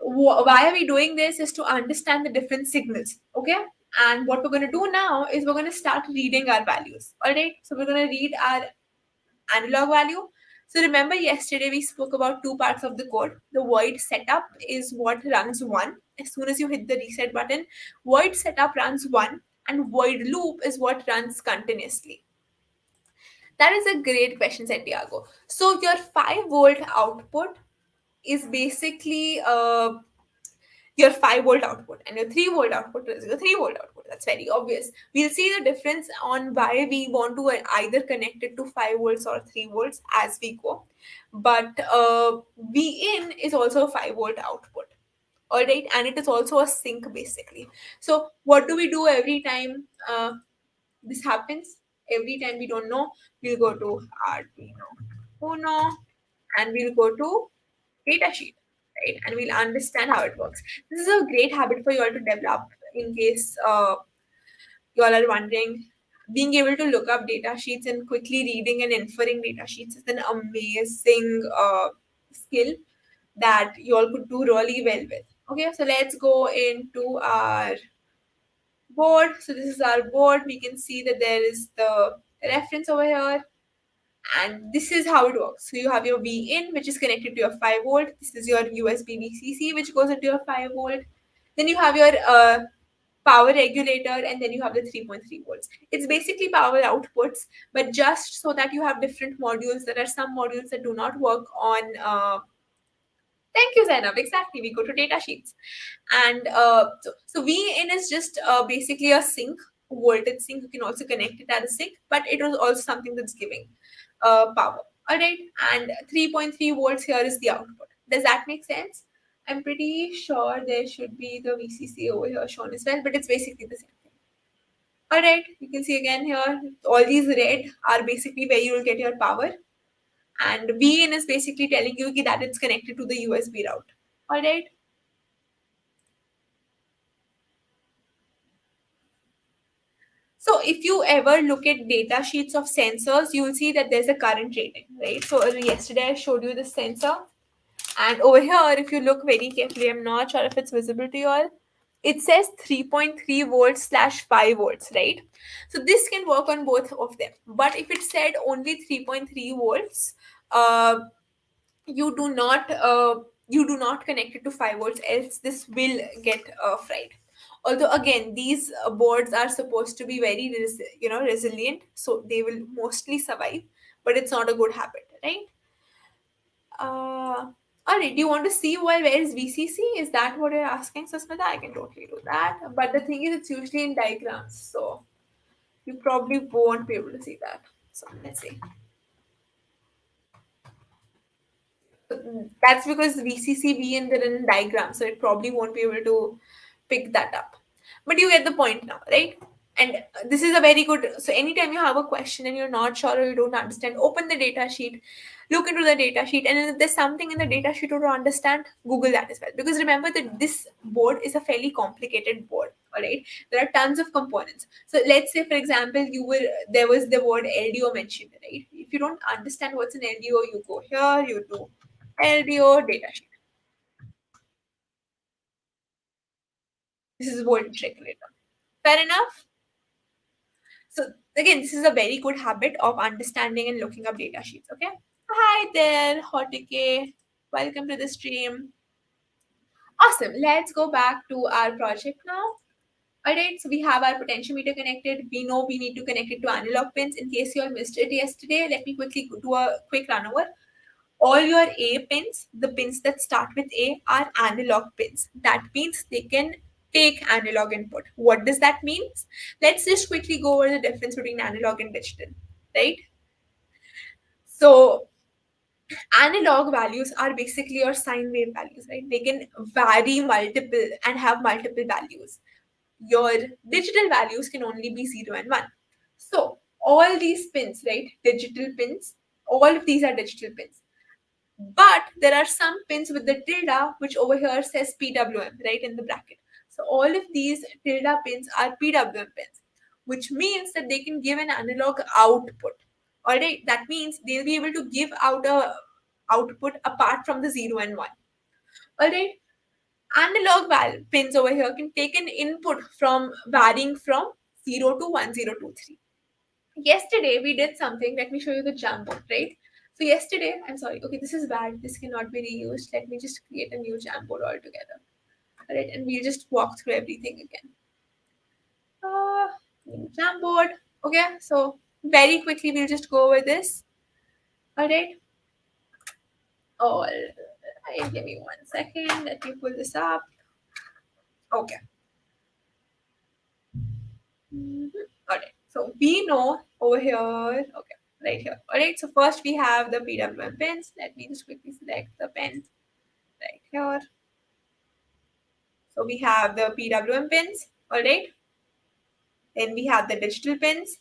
Why are we doing this is to understand the different signals. Okay. And what we're going to do now is we're going to start reading our values. All right. So we're going to read our analog value. So remember yesterday we spoke about two parts of the code. The void setup is what runs one. As soon as you hit the reset button, void setup runs one, and void loop is what runs continuously. That is a great question, Santiago. So your 5-volt output is basically your 5-volt output, and your 3-volt output is your 3-volt output. That's very obvious. We'll see the difference on why we want to either connect it to 5 volts or 3 volts as we go. But V in is also a 5-volt output. All right, and it is also a sink basically. So what do we do every time this happens? Every time we don't know, we'll go to Arduino Uno and we'll go to datasheet, right? And we'll understand how it works. This is a great habit for you all to develop in case you all are wondering. Being able to look up data sheets and quickly reading and inferring data sheets is an amazing skill that you all could do really well with. Okay, so let's go into our board. So this is our board. We can see that there is the reference over here, and this is how it works. So you have your V in, which is connected to your 5-volt. This is your USB VCC, which goes into your 5-volt. Then you have your power regulator, and then you have the 3.3 volts. It's basically power outputs, but just so that you have different modules. There are some modules that do not work on. Thank you, Zainab. Exactly. We go to data sheets. And so VIN is just basically a sink, voltage sink. You can also connect it as a sink, but it was also something that's giving power. Alright, and 3.3 volts here is the output. Does that make sense? I'm pretty sure there should be the VCC over here shown as well, but it's basically the same thing. Alright, you can see again here, all these red are basically where you will get your power, and VIN is basically telling you that it's connected to the USB route. Alright. So if you ever look at data sheets of sensors, you will see that there's a current rating, right? So yesterday I showed you the sensor, and over here, if you look very carefully, I'm not sure if it's visible to you all. It says 3.3 volts slash 5 volts, right? So this can work on both of them. But if it said only 3.3 volts, uh, you do not connect it to 5 volts, else this will get fried. Although again, these boards are supposed to be very resilient, so they will mostly survive, but it's not a good habit, right? All right, do you want to see where is VCC? Is that what you're asking, Susmita? I can totally do that. But the thing is, it's usually in diagrams, so you probably won't be able to see that. So let's see. That's because VCCB and they're in diagram, so it probably won't be able to pick that up. But you get the point now, right? And this is a very good. So anytime you have a question and you're not sure or you don't understand, open the data sheet, look into the data sheet, and if there's something in the data sheet you don't understand, Google that as well. Because remember that this board is a fairly complicated board. All right, there are tons of components. So let's say, for example, there was the word LDO mentioned, right? If you don't understand what's an LDO, you go here, you do LDO data sheet. This is voltage regulator. Fair enough. So again, this is a very good habit of understanding and looking up data sheets. Okay. Hi there, Hotike. Welcome to the stream. Awesome. Let's go back to our project now. Alright, so we have our potentiometer connected. We know we need to connect it to analog pins. In case you all missed it yesterday, let me quickly do a quick run over. All your A pins, the pins that start with A, are analog pins. That means they can take analog input. What does that mean? Let's just quickly go over the difference between analog and digital, right? So analog values are basically your sine wave values, right? They can vary multiple and have multiple values. Your digital values can only be 0 and 1. So all these pins, right? Digital pins, all of these are digital pins. But there are some pins with the tilde, which over here says PWM, right, in the bracket. So all of these tilde pins are PWM pins, which means that they can give an analog output. All right, that means they'll be able to give out a output apart from the 0 and 1. All right, analog pins over here can take an input from varying from 0 to 1023. Yesterday we did something. Let me show you the Jamboard, right? So yesterday, I'm sorry, okay, this is bad. This cannot be reused. Let me just create a new Jamboard altogether. All right, and we'll just walk through everything again. New Jamboard. Okay, so very quickly we'll just go over this. All right. All right, give me 1 second. Let me pull this up. Okay. All right. So we know over here. Okay, right here. All right. So first we have the PWM pins. Let me just quickly select the pen right here. So we have the PWM pins, all right. Then we have the digital pins,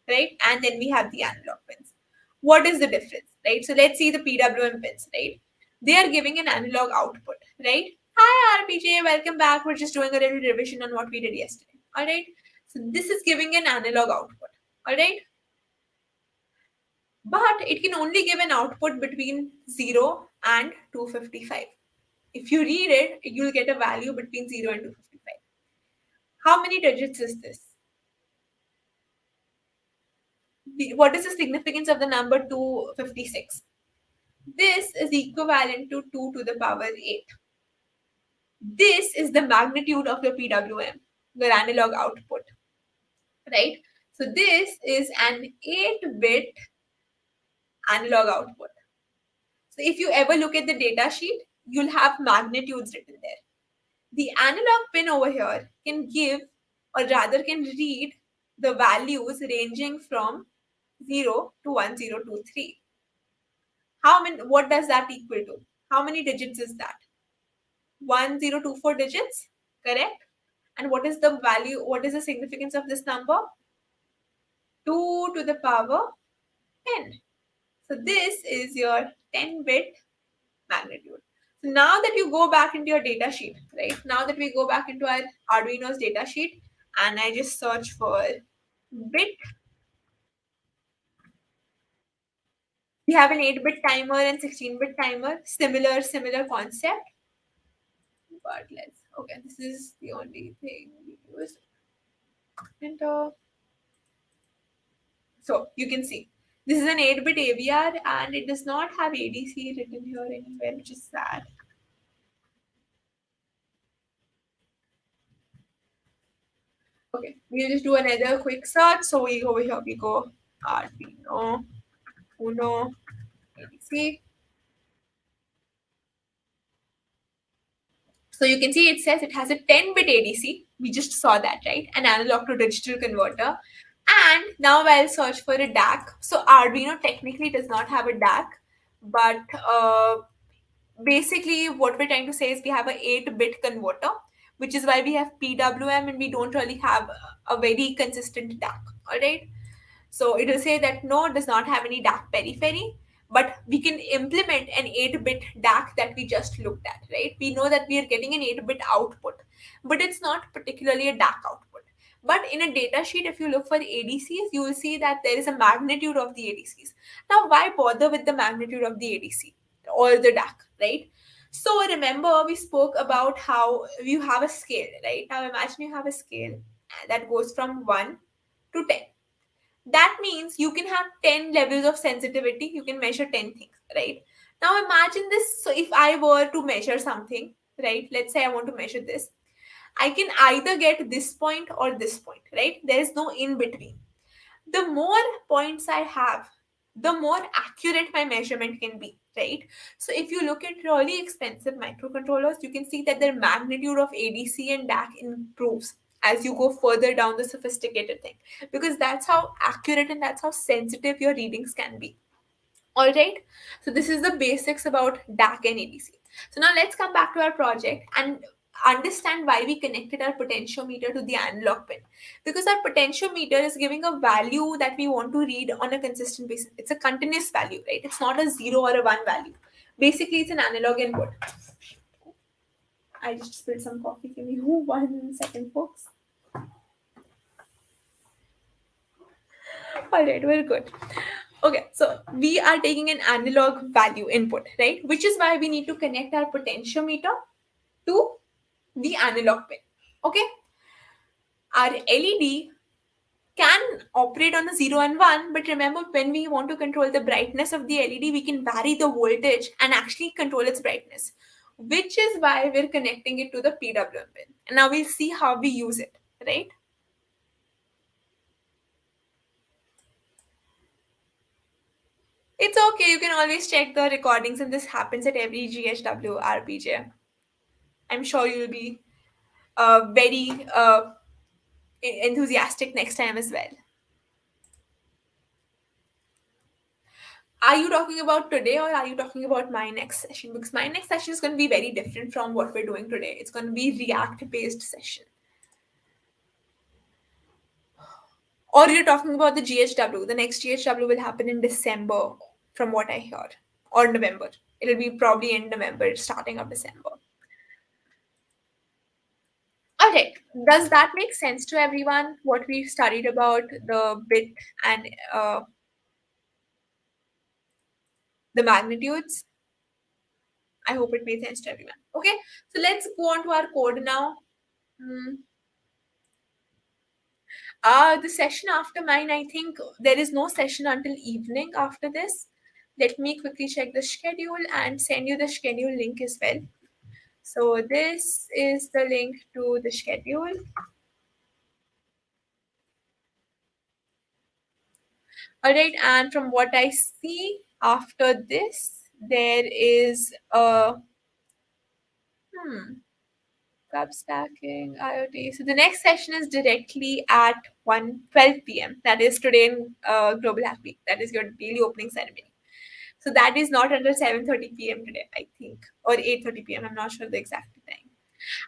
right? And then we have the analog pins. What is the difference, right? So let's see the PWM pins, right? They are giving an analog output, right? Hi RPJ, welcome back. We're just doing a little revision on what we did yesterday, all right? So this is giving an analog output, all right? But it can only give an output between 0 and 255. If you read it, you'll get a value between 0 and 255. How many digits is this? What is the significance of the number 256? This is equivalent to 2 to the power 8. This is the magnitude of your PWM, your analog output, right? So this is an 8-bit analog output. So if you ever look at the data sheet, you'll have magnitudes written there. The analog pin over here can give, or rather can read, the values ranging from 0 to 1023. How many? What does that equal to? How many digits is that? 1024 digits, correct? And what is the value? What is the significance of this number? 2 to the power 10. So this is your 10-bit magnitude. So now that you go back into your data sheet, right? Now that we go back into our Arduino's data sheet and I just search for bit, we have an 8-bit timer and 16-bit timer, similar concept. But let's, okay, this is the only thing we use. Enter. So you can see this is an 8-bit AVR and it does not have ADC written here anywhere, which is sad. Okay, we'll just do another quick search. So we over here we go Arduino Uno ADC. So you can see it says it has a 10-bit ADC. We just saw that, right? An analog to digital converter. And now I'll search for a DAC. So Arduino technically does not have a DAC, but basically what we're trying to say is we have a 8-bit converter, which is why we have PWM and we don't really have a very consistent DAC. All right. So it will say that no, it does not have any DAC periphery, but we can implement an 8-bit DAC that we just looked at, right? We know that we are getting an 8-bit output, but it's not particularly a DAC output. But in a data sheet, if you look for ADCs, you will see that there is a magnitude of the ADCs. Now, why bother with the magnitude of the ADC or the DAC, right? So remember, we spoke about how you have a scale, right? Now imagine you have a scale that goes from 1 to 10. That means you can have 10 levels of sensitivity. You can measure 10 things, right? Now imagine this. So if I were to measure something, right? Let's say I want to measure this. I can either get this point or this point, right? There is no in between. The more points I have, the more accurate my measurement can be, right? So if you look at really expensive microcontrollers, you can see that their magnitude of ADC and DAC improves as you go further down the sophisticated thing, because that's how accurate and that's how sensitive your readings can be. All right. So this is the basics about DAC and ADC. So now let's come back to our project and understand why we connected our potentiometer to the analog pin. Because our potentiometer is giving a value that we want to read on a consistent basis. It's a continuous value, right? It's not a 0 or a 1 value. Basically, it's an analog input. I just spilled some coffee. Give me 1 second, folks. All right, we're good. Okay, so we are taking an analog value input, right? Which is why we need to connect our potentiometer to the analog pin. Okay, our LED can operate on a 0 and 1, but remember, when we want to control the brightness of the LED, we can vary the voltage and actually control its brightness, which is why we're connecting it to the PWM pin. And now we'll see how we use it, right? It's okay, you can always check the recordings, and this happens at every GHW RPJ. I'm sure you'll be very enthusiastic next time as well. Are you talking about today or are you talking about my next session? Because my next session is going to be very different from what we're doing today. It's going to be React based session. Or you're talking about the GHW. The next GHW will happen in December, from what I heard, or November. It'll be probably in November, starting of December. Okay, does that make sense to everyone? What we studied about the bit and the magnitudes? I hope it made sense to everyone. Okay, so let's go on to our code now. Hmm. The session after mine, I think there is no session until evening after this. Let me quickly check the schedule and send you the schedule link as well. So this is the link to the schedule. All right, and from what I see after this, there is a cup stacking IoT. So the next session is directly at 1:12 p.m. That is today in Global Hack Week. That is your daily opening ceremony. So that is not until 7:30 p.m. today, I think, or 8:30 p.m. I'm not sure the exact time.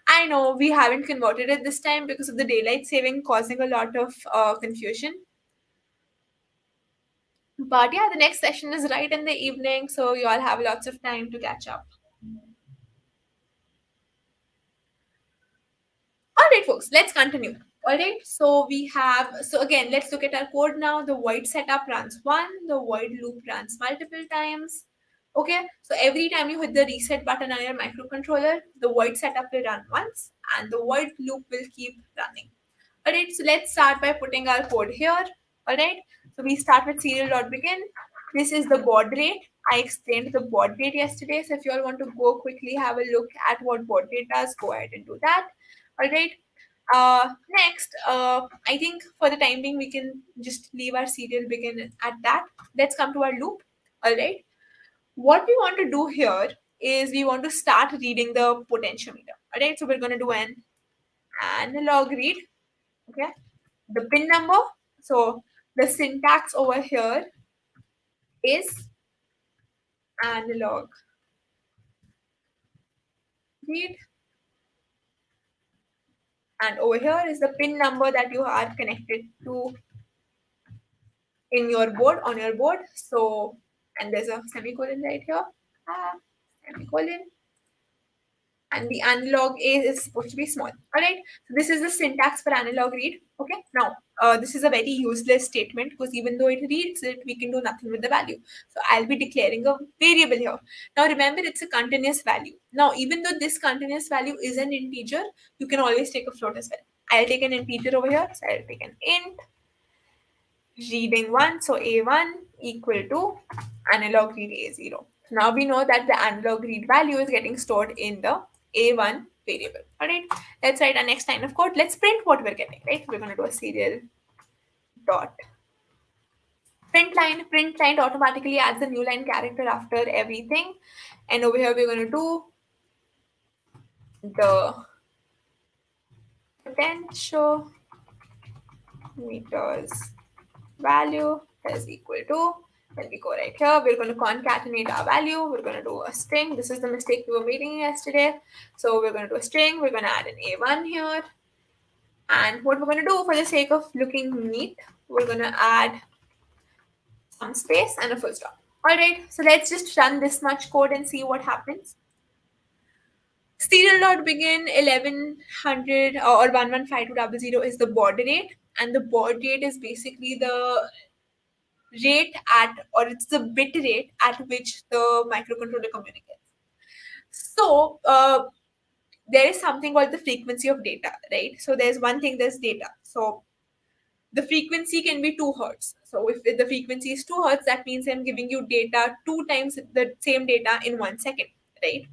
I know we haven't converted it this time because of the daylight saving causing a lot of confusion. But yeah, the next session is right in the evening, so you all have lots of time to catch up. All right, folks, let's continue. All right, so again, let's look at our code now. The void setup runs one, the void loop runs multiple times. Okay, so every time you hit the reset button on your microcontroller, the void setup will run once and the void loop will keep running. All right, so let's start by putting our code here. All right, so we start with serial.begin. This is the baud rate. I explained the baud rate yesterday. So if you all want to go quickly have a look at what baud rate does, go ahead and do that. All right. Next, I think for the time being, we can just leave our serial begin at that. Let's come to our loop. All right. What we want to do here is we want to start reading the potentiometer. All right. So we're going to do an analog read. Okay. The pin number. So the syntax over here is analog read, and over here is the pin number that you are connected to in your board, on your board. So, and there's a semicolon right here, semicolon, and the analog is supposed to be small. All right, so this is the syntax for analog read. Okay, now this is a very useless statement because even though it reads it, we can do nothing with the value. So I'll be declaring a variable here. Now remember, it's a continuous value. Now even though this continuous value is an integer, you can always take a float as well. I'll take an integer over here, so I'll take an int reading 1, so a1 equal to analog read a0. Now we know that the analog read value is getting stored in the a1 variable. All right, let's write our next line of code. Let's print what we're getting, right? We're going to do a serial dot print line automatically adds a new line character after everything, and over here we're going to do the potentiometers value is equal to, when we go right here, we're going to concatenate our value. We're going to do a string. This is the mistake we were making yesterday. So we're going to do a string. We're going to add an A1 here. And what we're going to do for the sake of looking neat, we're going to add some space and a full stop. All right, so let's just run this much code and see what happens. Serial.begin 1100 or 115200 is the baud rate, and the baud rate is basically the rate at, or it's the bit rate at which the microcontroller communicates. So there is something called the frequency of data, right? So there's one thing, there's data. So the frequency can be 2 hertz. So if the frequency is 2 hertz, that means I'm giving you data 2 times the same data in 1 second, right?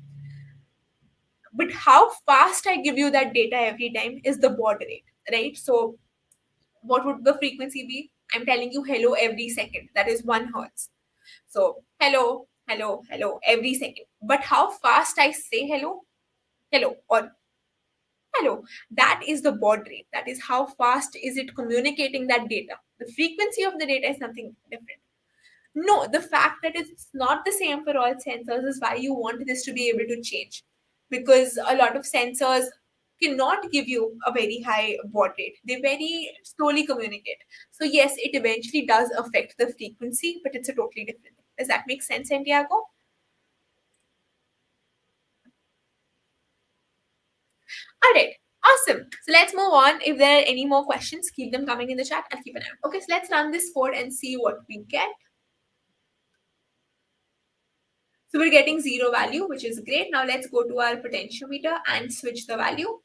But how fast I give you that data every time is the baud rate, right? So what would the frequency be? I'm telling you hello every second. That is 1 hertz. So hello, hello, hello every second. But how fast I say hello, hello, or hello, that is the baud rate. That is how fast is it communicating that data. The frequency of the data is something different. No, the fact that it's not the same for all sensors is why you want this to be able to change. Because a lot of sensors cannot give you a very high baud rate. They very slowly communicate. So yes, it eventually does affect the frequency, but it's a totally different thing. Does that make sense, Santiago? All right, awesome. So let's move on. If there are any more questions, keep them coming in the chat. I'll keep an eye out. Okay, so let's run this code and see what we get. So we're getting 0 value, which is great. Now let's go to our potentiometer and switch the value.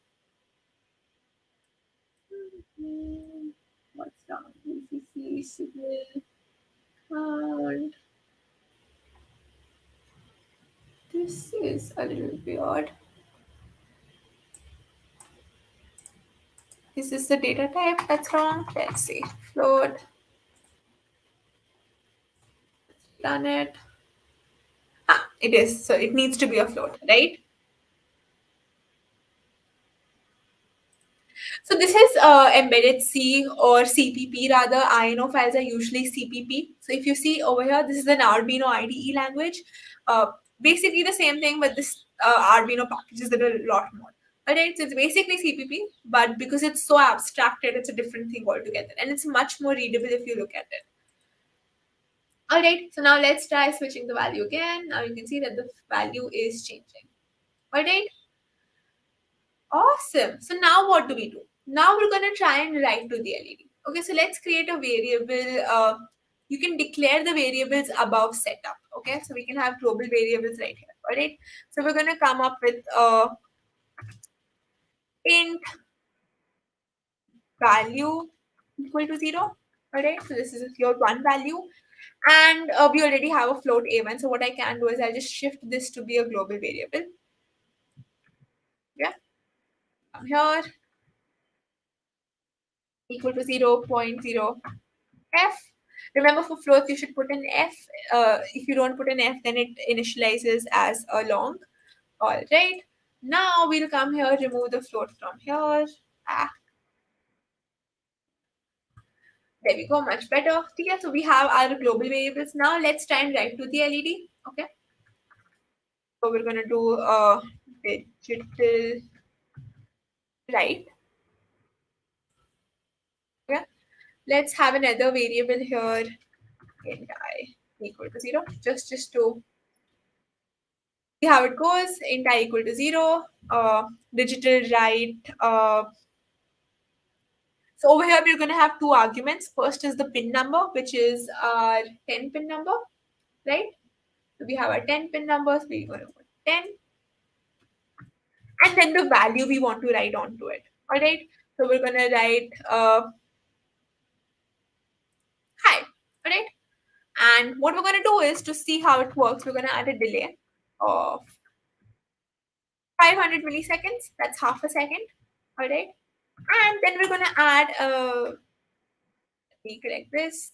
What's down? VCC signal count. This is a little weird. Is this the data type that's wrong? Let's see. Float. Done it. Ah, it is. So it needs to be a float, right? So this is embedded C or CPP rather. INO files are usually CPP. So if you see over here, this is an Arduino IDE language. Basically the same thing, but this Arduino packages it a lot more. Alright, so it's basically CPP, but because it's so abstracted, it's a different thing altogether, and it's much more readable if you look at it. Alright, so now let's try switching the value again. Now you can see that the value is changing. Alright, awesome. So now what do we do? Now we're going to try and write to the LED. Okay, so let's create a variable. You can declare the variables above setup. Okay, so we can have global variables right here. Alright, so we're going to come up with int value equal to 0. Alright, so this is your one value. And we already have a float a1. So what I can do is I'll just shift this to be a global variable. Yeah, come here, equal to 0.0 f. Remember, for floats, you should put an f. If you don't put an f, then it initializes as a long. All right. Now we'll come here, remove the float from here. Ah, there we go, much better. Yeah, so we have our global variables. Now let's try and write to the LED. Okay. So we're gonna do a digital write. Okay. Let's have another variable here, int I equal to 0, just to see how it goes. Int I equal to 0, digital write. So over here, we're going to have two arguments. First is the pin number, which is our 10 pin number, right? So we have our 10 pin numbers. We're going to put 10, and then the value we want to write onto it. All right. So we're going to write hi. All right. And what we're going to do is, to see how it works, we're going to add a delay of 500 milliseconds. That's half a second. All right. And then we're going to add let me correct this,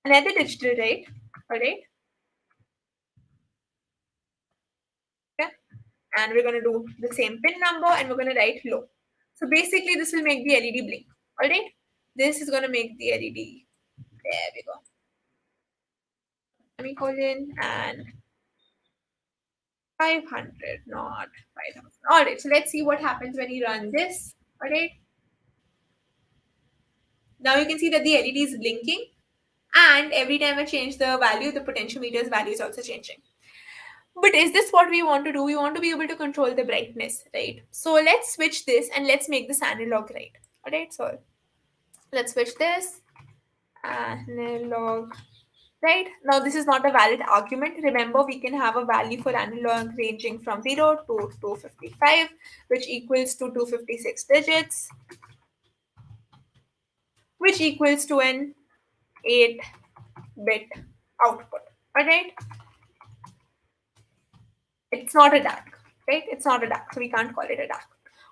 another digital rate. All right. Okay. And we're going to do the same pin number, and we're going to write low. So basically, this will make the LED blink. All right. This is going to make the LED. There we go. Semicolon and 500, not 5,000. All right. So let's see what happens when you run this. All right. Now you can see that the LED is blinking, and every time I change the value, the potentiometer's value is also changing. But is this what we want to do? We want to be able to control the brightness, right? So let's switch this and let's make this analog, right? All right, so let's switch this analog, right? Now this is not a valid argument. Remember, we can have a value for analog ranging from 0 to 255, which equals to 256 digits, which equals to an 8-bit output. All right, it's not a DAC, right? It's not a DAC, so we can't call it a DAC.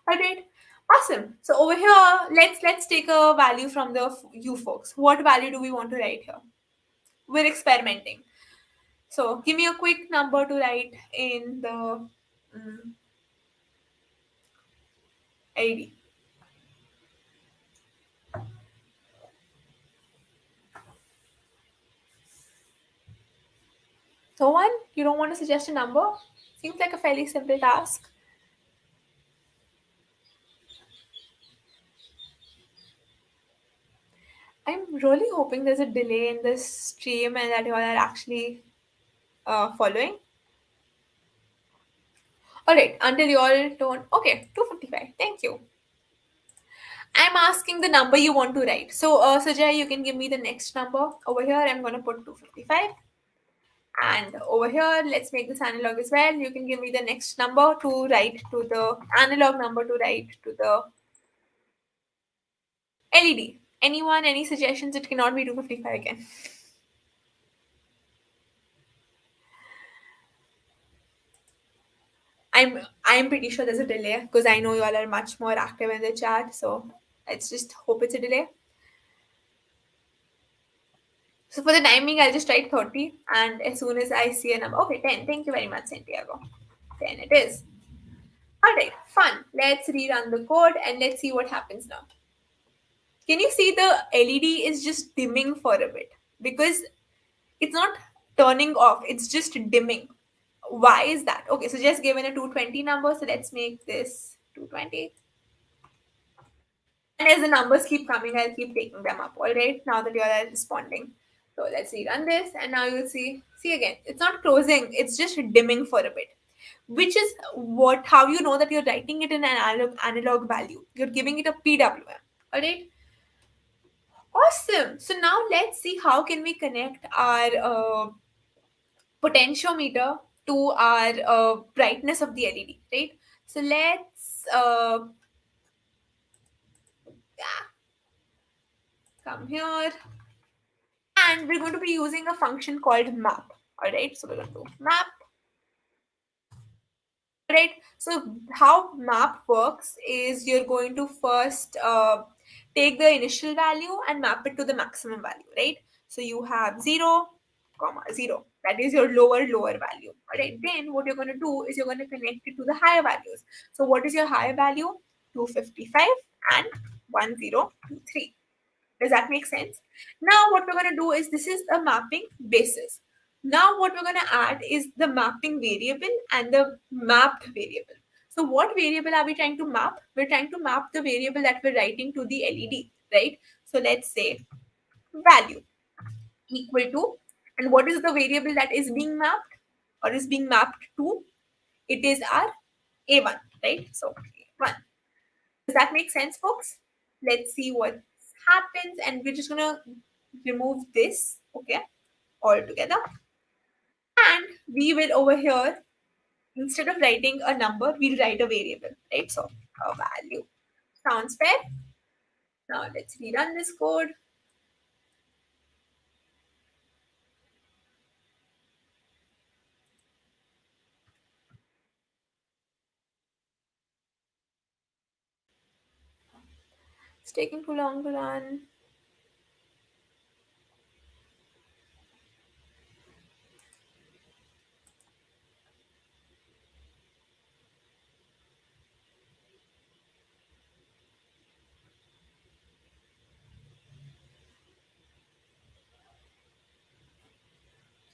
All right, awesome. So over here, let's take a value from the you folks. What value do we want to write here? We're experimenting. So give me a quick number to write in the ID. So one, you don't want to suggest a number? Seems like a fairly simple task. I'm really hoping there's a delay in this stream and that you all are actually following. All right, until you all don't. Okay, 255. Thank you. I'm asking the number you want to write. So, Sajay, you can give me the next number. Over here, I'm going to put 255. And over here, let's make this analog as well. You can give me the next number to write to the analog number to write to the LED. Anyone, any suggestions? It cannot be 255 again. I'm pretty sure there's a delay because I know you all are much more active in the chat. So let's just hope it's a delay. So for the timing, I'll just write 30. And as soon as I see a number, okay, 10. Thank you very much, Santiago. 10 it is. Alright, fun. Let's rerun the code and let's see what happens now. Can you see the LED is just dimming for a bit? Because it's not turning off, it's just dimming. Why is that? Okay, so just given a 220 number, so let's make this 220. And as the numbers keep coming, I'll keep taking them up. All right, now that you're all responding. So let's rerun this, and now you'll see again, it's not closing, it's just dimming for a bit. Which is what how you know that you're writing it in an analog value. You're giving it a PWM. All right. Awesome. So now let's see how can we connect our potentiometer to our brightness of the LED, right? So let's yeah, come here, and we're going to be using a function called map. All right, so we're going to do map. Right, so how map works is you're going to first take the initial value and map it to the maximum value, right? So you have 0 comma 0, that is your lower value. All right, then what you're going to do is you're going to connect it to the higher values. So what is your higher value? 255 and 1023. Does that make sense? Now what we're going to do is, this is a mapping basis. Now what we're going to add is the mapping variable and the mapped variable. So what variable are we trying to map? We're trying to map the variable that we're writing to the LED, right? So let's say value equal to, and what is the variable that is being mapped or is being mapped to? It is our A1, right? So A1. Does that make sense, folks? Let's see what happens, and we're just gonna remove this, okay, all together. And we will over here, instead of writing a number, we'll write a variable, right? So a value. Sounds fair? Now let's rerun this code. It's taking too long to run.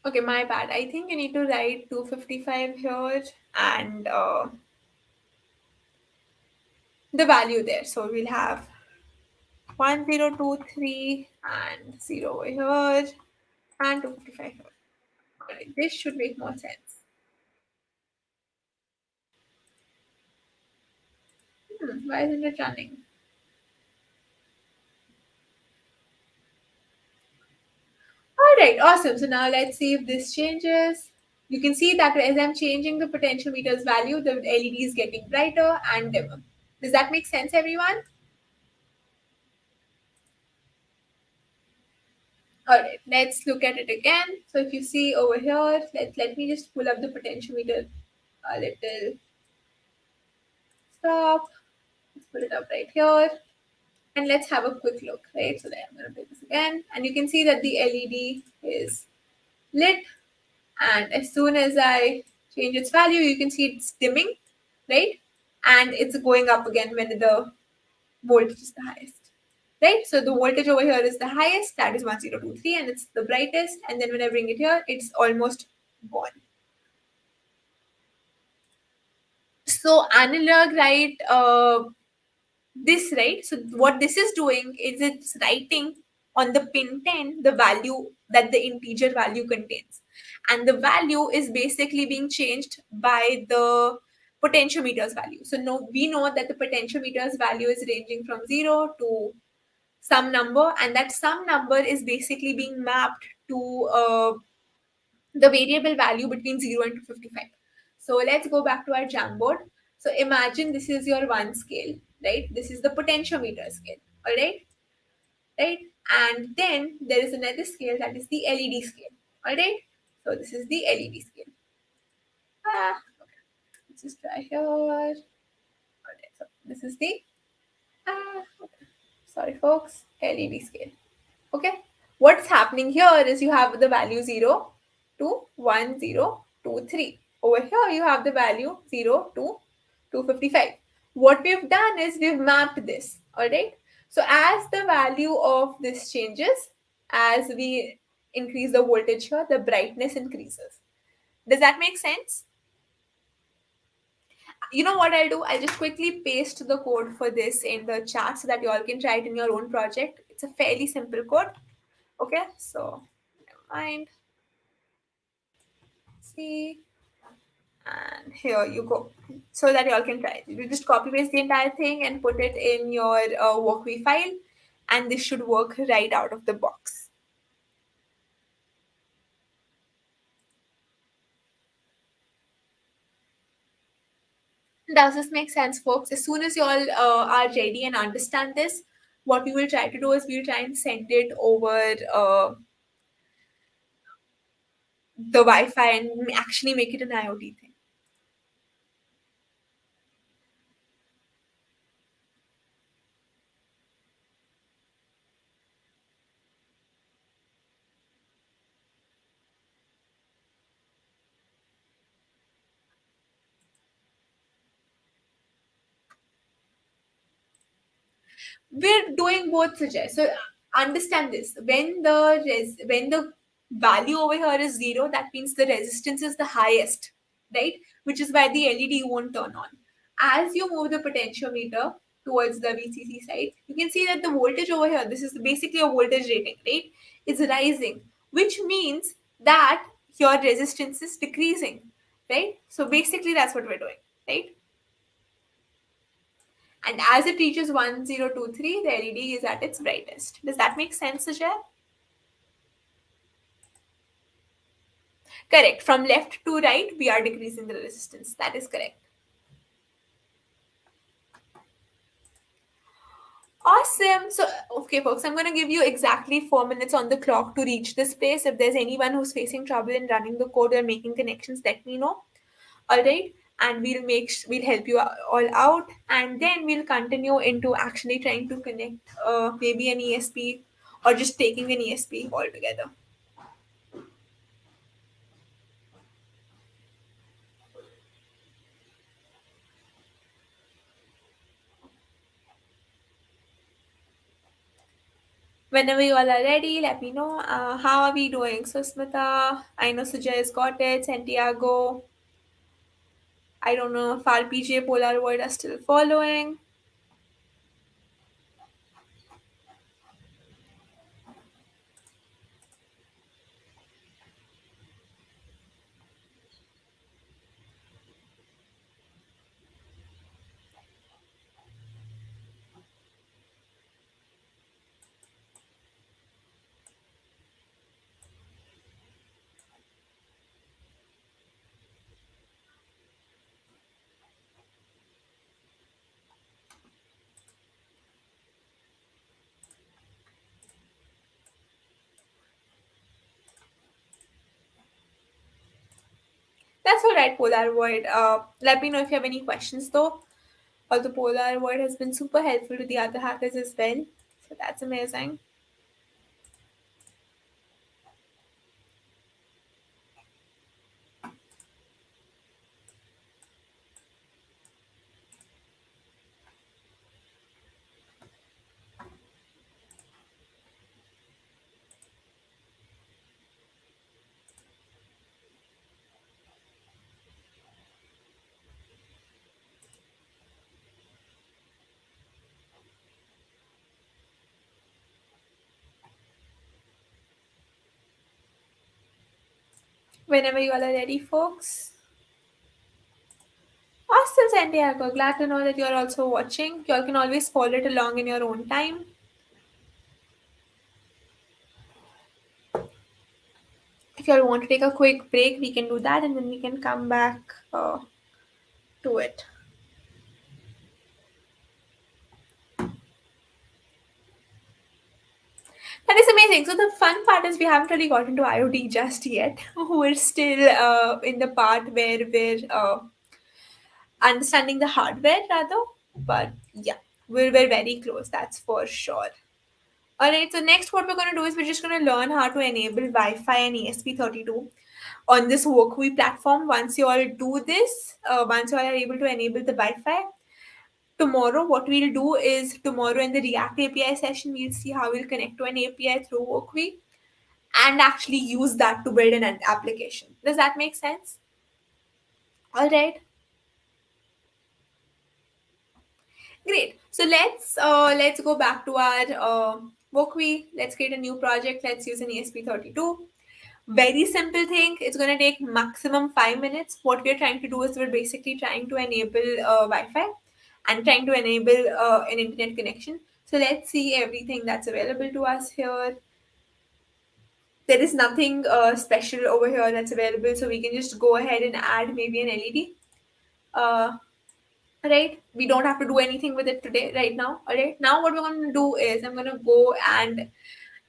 Okay, my bad. I think you need to write 255 here and the value there. So we'll have 1023 and 0 over here and 255 here. Alright, this should make more sense. Why isn't it running? Alright, awesome. So now let's see if this changes. You can see that as I'm changing the potentiometer's value, the LED is getting brighter and dimmer. Does that make sense, everyone? Alright, let's look at it again. So if you see over here, let me just pull up the potentiometer a little. Stop. Let's put it up right here. And let's have a quick look, right? So then I'm going to do this again. And you can see that the LED is lit. And as soon as I change its value, you can see it's dimming, right? And it's going up again when the voltage is the highest, right? So the voltage over here is the highest, that is 1023, and it's the brightest. And then when I bring it here, it's almost gone. So analog, right? This, right? So what this is doing is it's writing on the pin 10 the value that the integer value contains, and the value is basically being changed by the potentiometer's value. So no, we know that the potentiometer's value is ranging from 0 to some number, and that some number is basically being mapped to the variable value between 0 and 255. So let's go back to our Jamboard. So imagine this is your one scale, right? This is the potentiometer scale, all right? Right? And then there is another scale, that is the LED scale, all right? So this is the LED scale. Okay. Let's just try here. All right, so this is the, okay. Sorry folks, LED scale. Okay, what's happening here is you have the value 0 to 1023. Over here you have the value 0 to 255. What we've done is we've mapped this, all right? So as the value of this changes, as we increase the voltage here, the brightness increases. Does that make sense? You know what I'll do? I'll just quickly paste the code for this in the chat so that you all can try it in your own project. It's a fairly simple code. Okay, so never mind. See, and here you go. So that you all can try it. You just copy paste the entire thing and put it in your workwe file, and this should work right out of the box. Does this make sense, folks? As soon as you all are ready and understand this, what we will try to do is we'll try and send it over the Wi-Fi and actually make it an IoT thing. We're doing both, suggest. So understand this. When the value over here is zero, that means the resistance is the highest, right? Which is why the LED won't turn on. As you move the potentiometer towards the VCC side, you can see that the voltage over here, this is basically a voltage rating, right? Is rising, which means that your resistance is decreasing, right? So basically that's what we're doing, right? And as it reaches 1023, the LED is at its brightest. Does that make sense, Ajay? Correct. From left to right, we are decreasing the resistance. That is correct. Awesome. So, okay, folks, I'm going to give you exactly 4 minutes on the clock to reach this place. If there's anyone who's facing trouble in running the code or making connections, let me know. All right. And we'll help you all out, and then we'll continue into actually trying to connect maybe an ESP or just taking an ESP altogether. Whenever you all are ready, let me know. How are we doing? So, Smita, I know Sujay's got it. Santiago, I don't know if our PJ Polar Void are still following. That's all right, Polar Void. Let me know if you have any questions though. Although Polar Void has been super helpful to the other hackers as well. So that's amazing. Whenever you all are ready, folks. Awesome, Santiago. Glad to know that you're also watching. You all can always follow it along in your own time. If you all want to take a quick break, we can do that and then we can come back to it. That is amazing. So the fun part is we haven't really got into IoT just yet. We're still in the part where we're understanding the hardware rather. But yeah, we're very close. That's for sure. All right. So next, what we're going to do is we're just going to learn how to enable Wi-Fi and ESP32. on this Workwe platform. Once you all do this, once you all are able to enable the Wi-Fi, tomorrow what we'll do is tomorrow in the React API session, we'll see how we'll connect to an API through Workwe and actually use that to build an application. Does that make sense? All right. Great. So let's go back to our Workwe. Let's create a new project. Let's use an ESP32. Very simple thing. It's going to take maximum 5 minutes. What we're trying to do is we're basically trying to enable Wi-Fi and trying to enable an internet connection. So let's see everything that's available to us here. There is nothing special over here that's available, so we can just go ahead and add maybe an LED. Uh, right, we don't have to do anything with it today right now. All right, now what we're going to do is I'm going to go and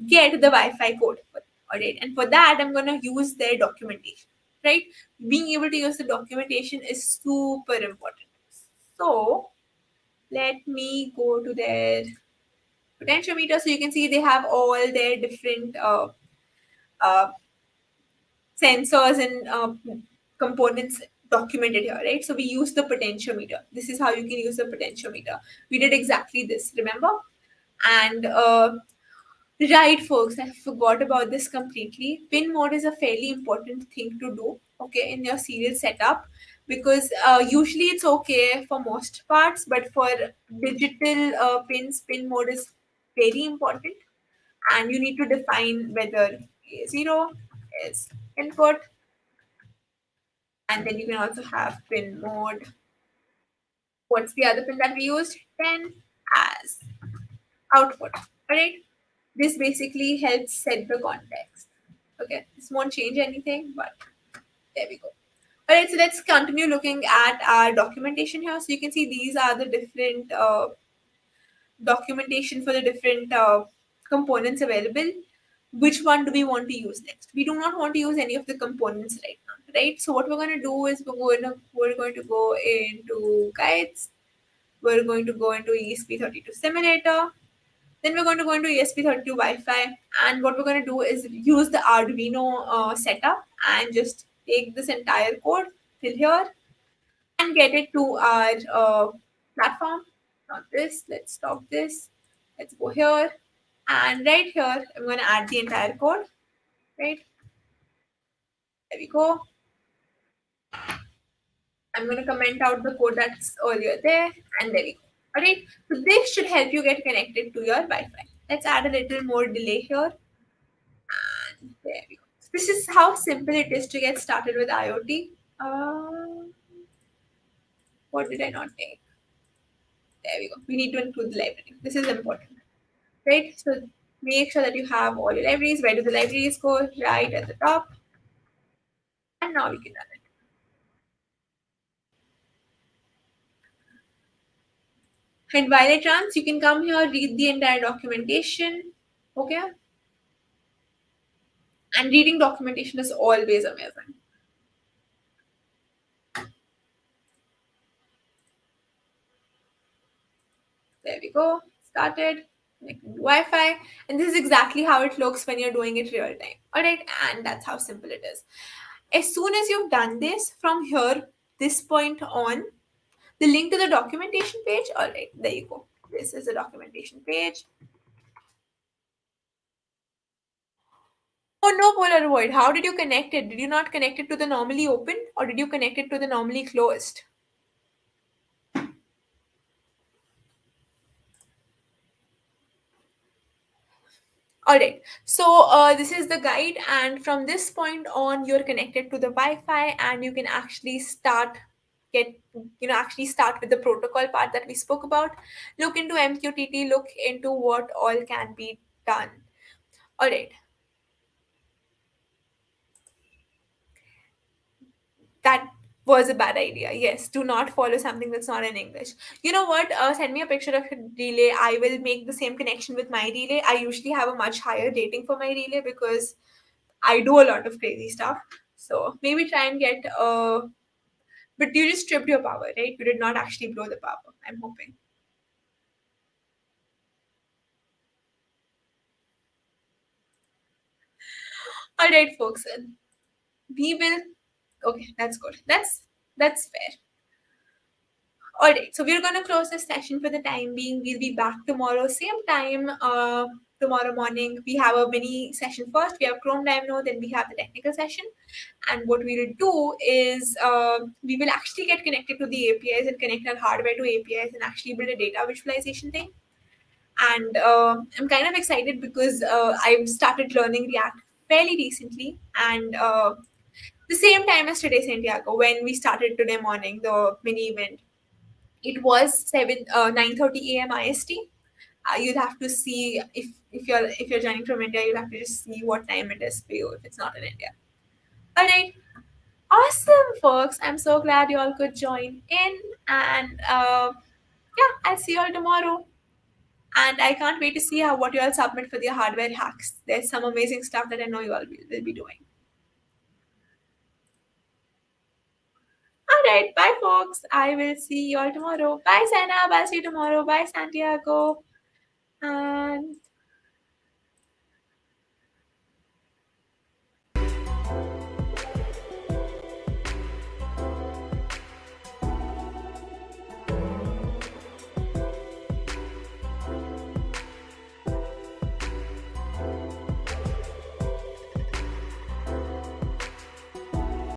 get the Wi-Fi code for it. All right, and for that I'm going to use their documentation. Right, being able to use the documentation is super important. So let me go to their potentiometer, so you can see they have all their different uh, sensors and components documented here, right? So we use the potentiometer. This is how you can use the potentiometer. We did exactly this, remember? And right, folks, I forgot about this completely. Pin mode is a fairly important thing to do, okay, in your serial setup, because usually it's okay for most parts, but for digital pins, pin mode is very important, and you need to define whether A0 is input, and then you can also have pin mode. What's the other pin that we used? 10 as output. Alright. This basically helps set the context. Okay. This won't change anything, but there we go. Alright, so let's continue looking at our documentation here. So you can see these are the different documentation for the different components available. Which one do we want to use next? We do not want to use any of the components right now, right? So what we're going to do is we're going to go into guides. We're going to go into ESP32 simulator. Then we're going to go into ESP32 Wi-Fi. And what we're going to do is use the Arduino setup and just take this entire code, fill here, and get it to our platform. Not this. Let's stop this. Let's go here. And right here, I'm going to add the entire code. Right. There we go. I'm going to comment out the code that's earlier there. And there we go. All right. So this should help you get connected to your Wi-Fi. Let's add a little more delay here. And there we go. So this is how simple it is to get started with IoT. What did I not take? There we go. We need to include the library. This is important. Right? So make sure that you have all your libraries. Where do the libraries go? Right at the top. And now we can run it. And while it runs, you can come here, read the entire documentation. Okay? And reading documentation is always amazing. There we go. Started. Connecting to Wi-Fi. And this is exactly how it looks when you're doing it real time. Alright, and that's how simple it is. As soon as you've done this, from here, this point on, the link to the documentation page, alright, there you go. This is the documentation page. Oh no, Polaroid, how did you connect it? Did you not connect it to the normally open or did you connect it to the normally closed? Alright, so this is the guide, and from this point on, you're connected to the Wi-Fi, and you can actually actually start with the protocol part that we spoke about. Look into MQTT, look into what all can be done. Alright, that was a bad idea. Yes, do not follow something that's not in English. You know what? Send me a picture of your relay. I will make the same connection with my relay. I usually have a much higher rating for my relay because I do a lot of crazy stuff. So maybe try and get but you just stripped your power, right? You did not actually blow the power. I'm hoping. All right, folks. We will. Okay, that's good. That's fair. All right, so we're gonna close this session for the time being. We'll be back tomorrow, same time. Tomorrow morning, we have a mini session first. We have Chrome Dynamo, then we have the technical session. And what we'll do is we will actually get connected to the APIs and connect our hardware to APIs and actually build a data visualization thing. And I'm kind of excited because I've started learning React fairly recently, and the same time as today, Santiago, when we started today morning the mini event, it was 9:30 a.m. IST. You'll have to see if you're joining from India, you'll have to just see what time it is for you if it's not in India. All right, awesome, folks. I'm so glad you all could join in, and yeah, I'll see you all tomorrow. And I can't wait to see how what you all submit for the hardware hacks. There's some amazing stuff that I know you all will be doing. All right, bye, folks. I will see you all tomorrow. Bye, Sana. I'll see you tomorrow. Bye, Santiago. And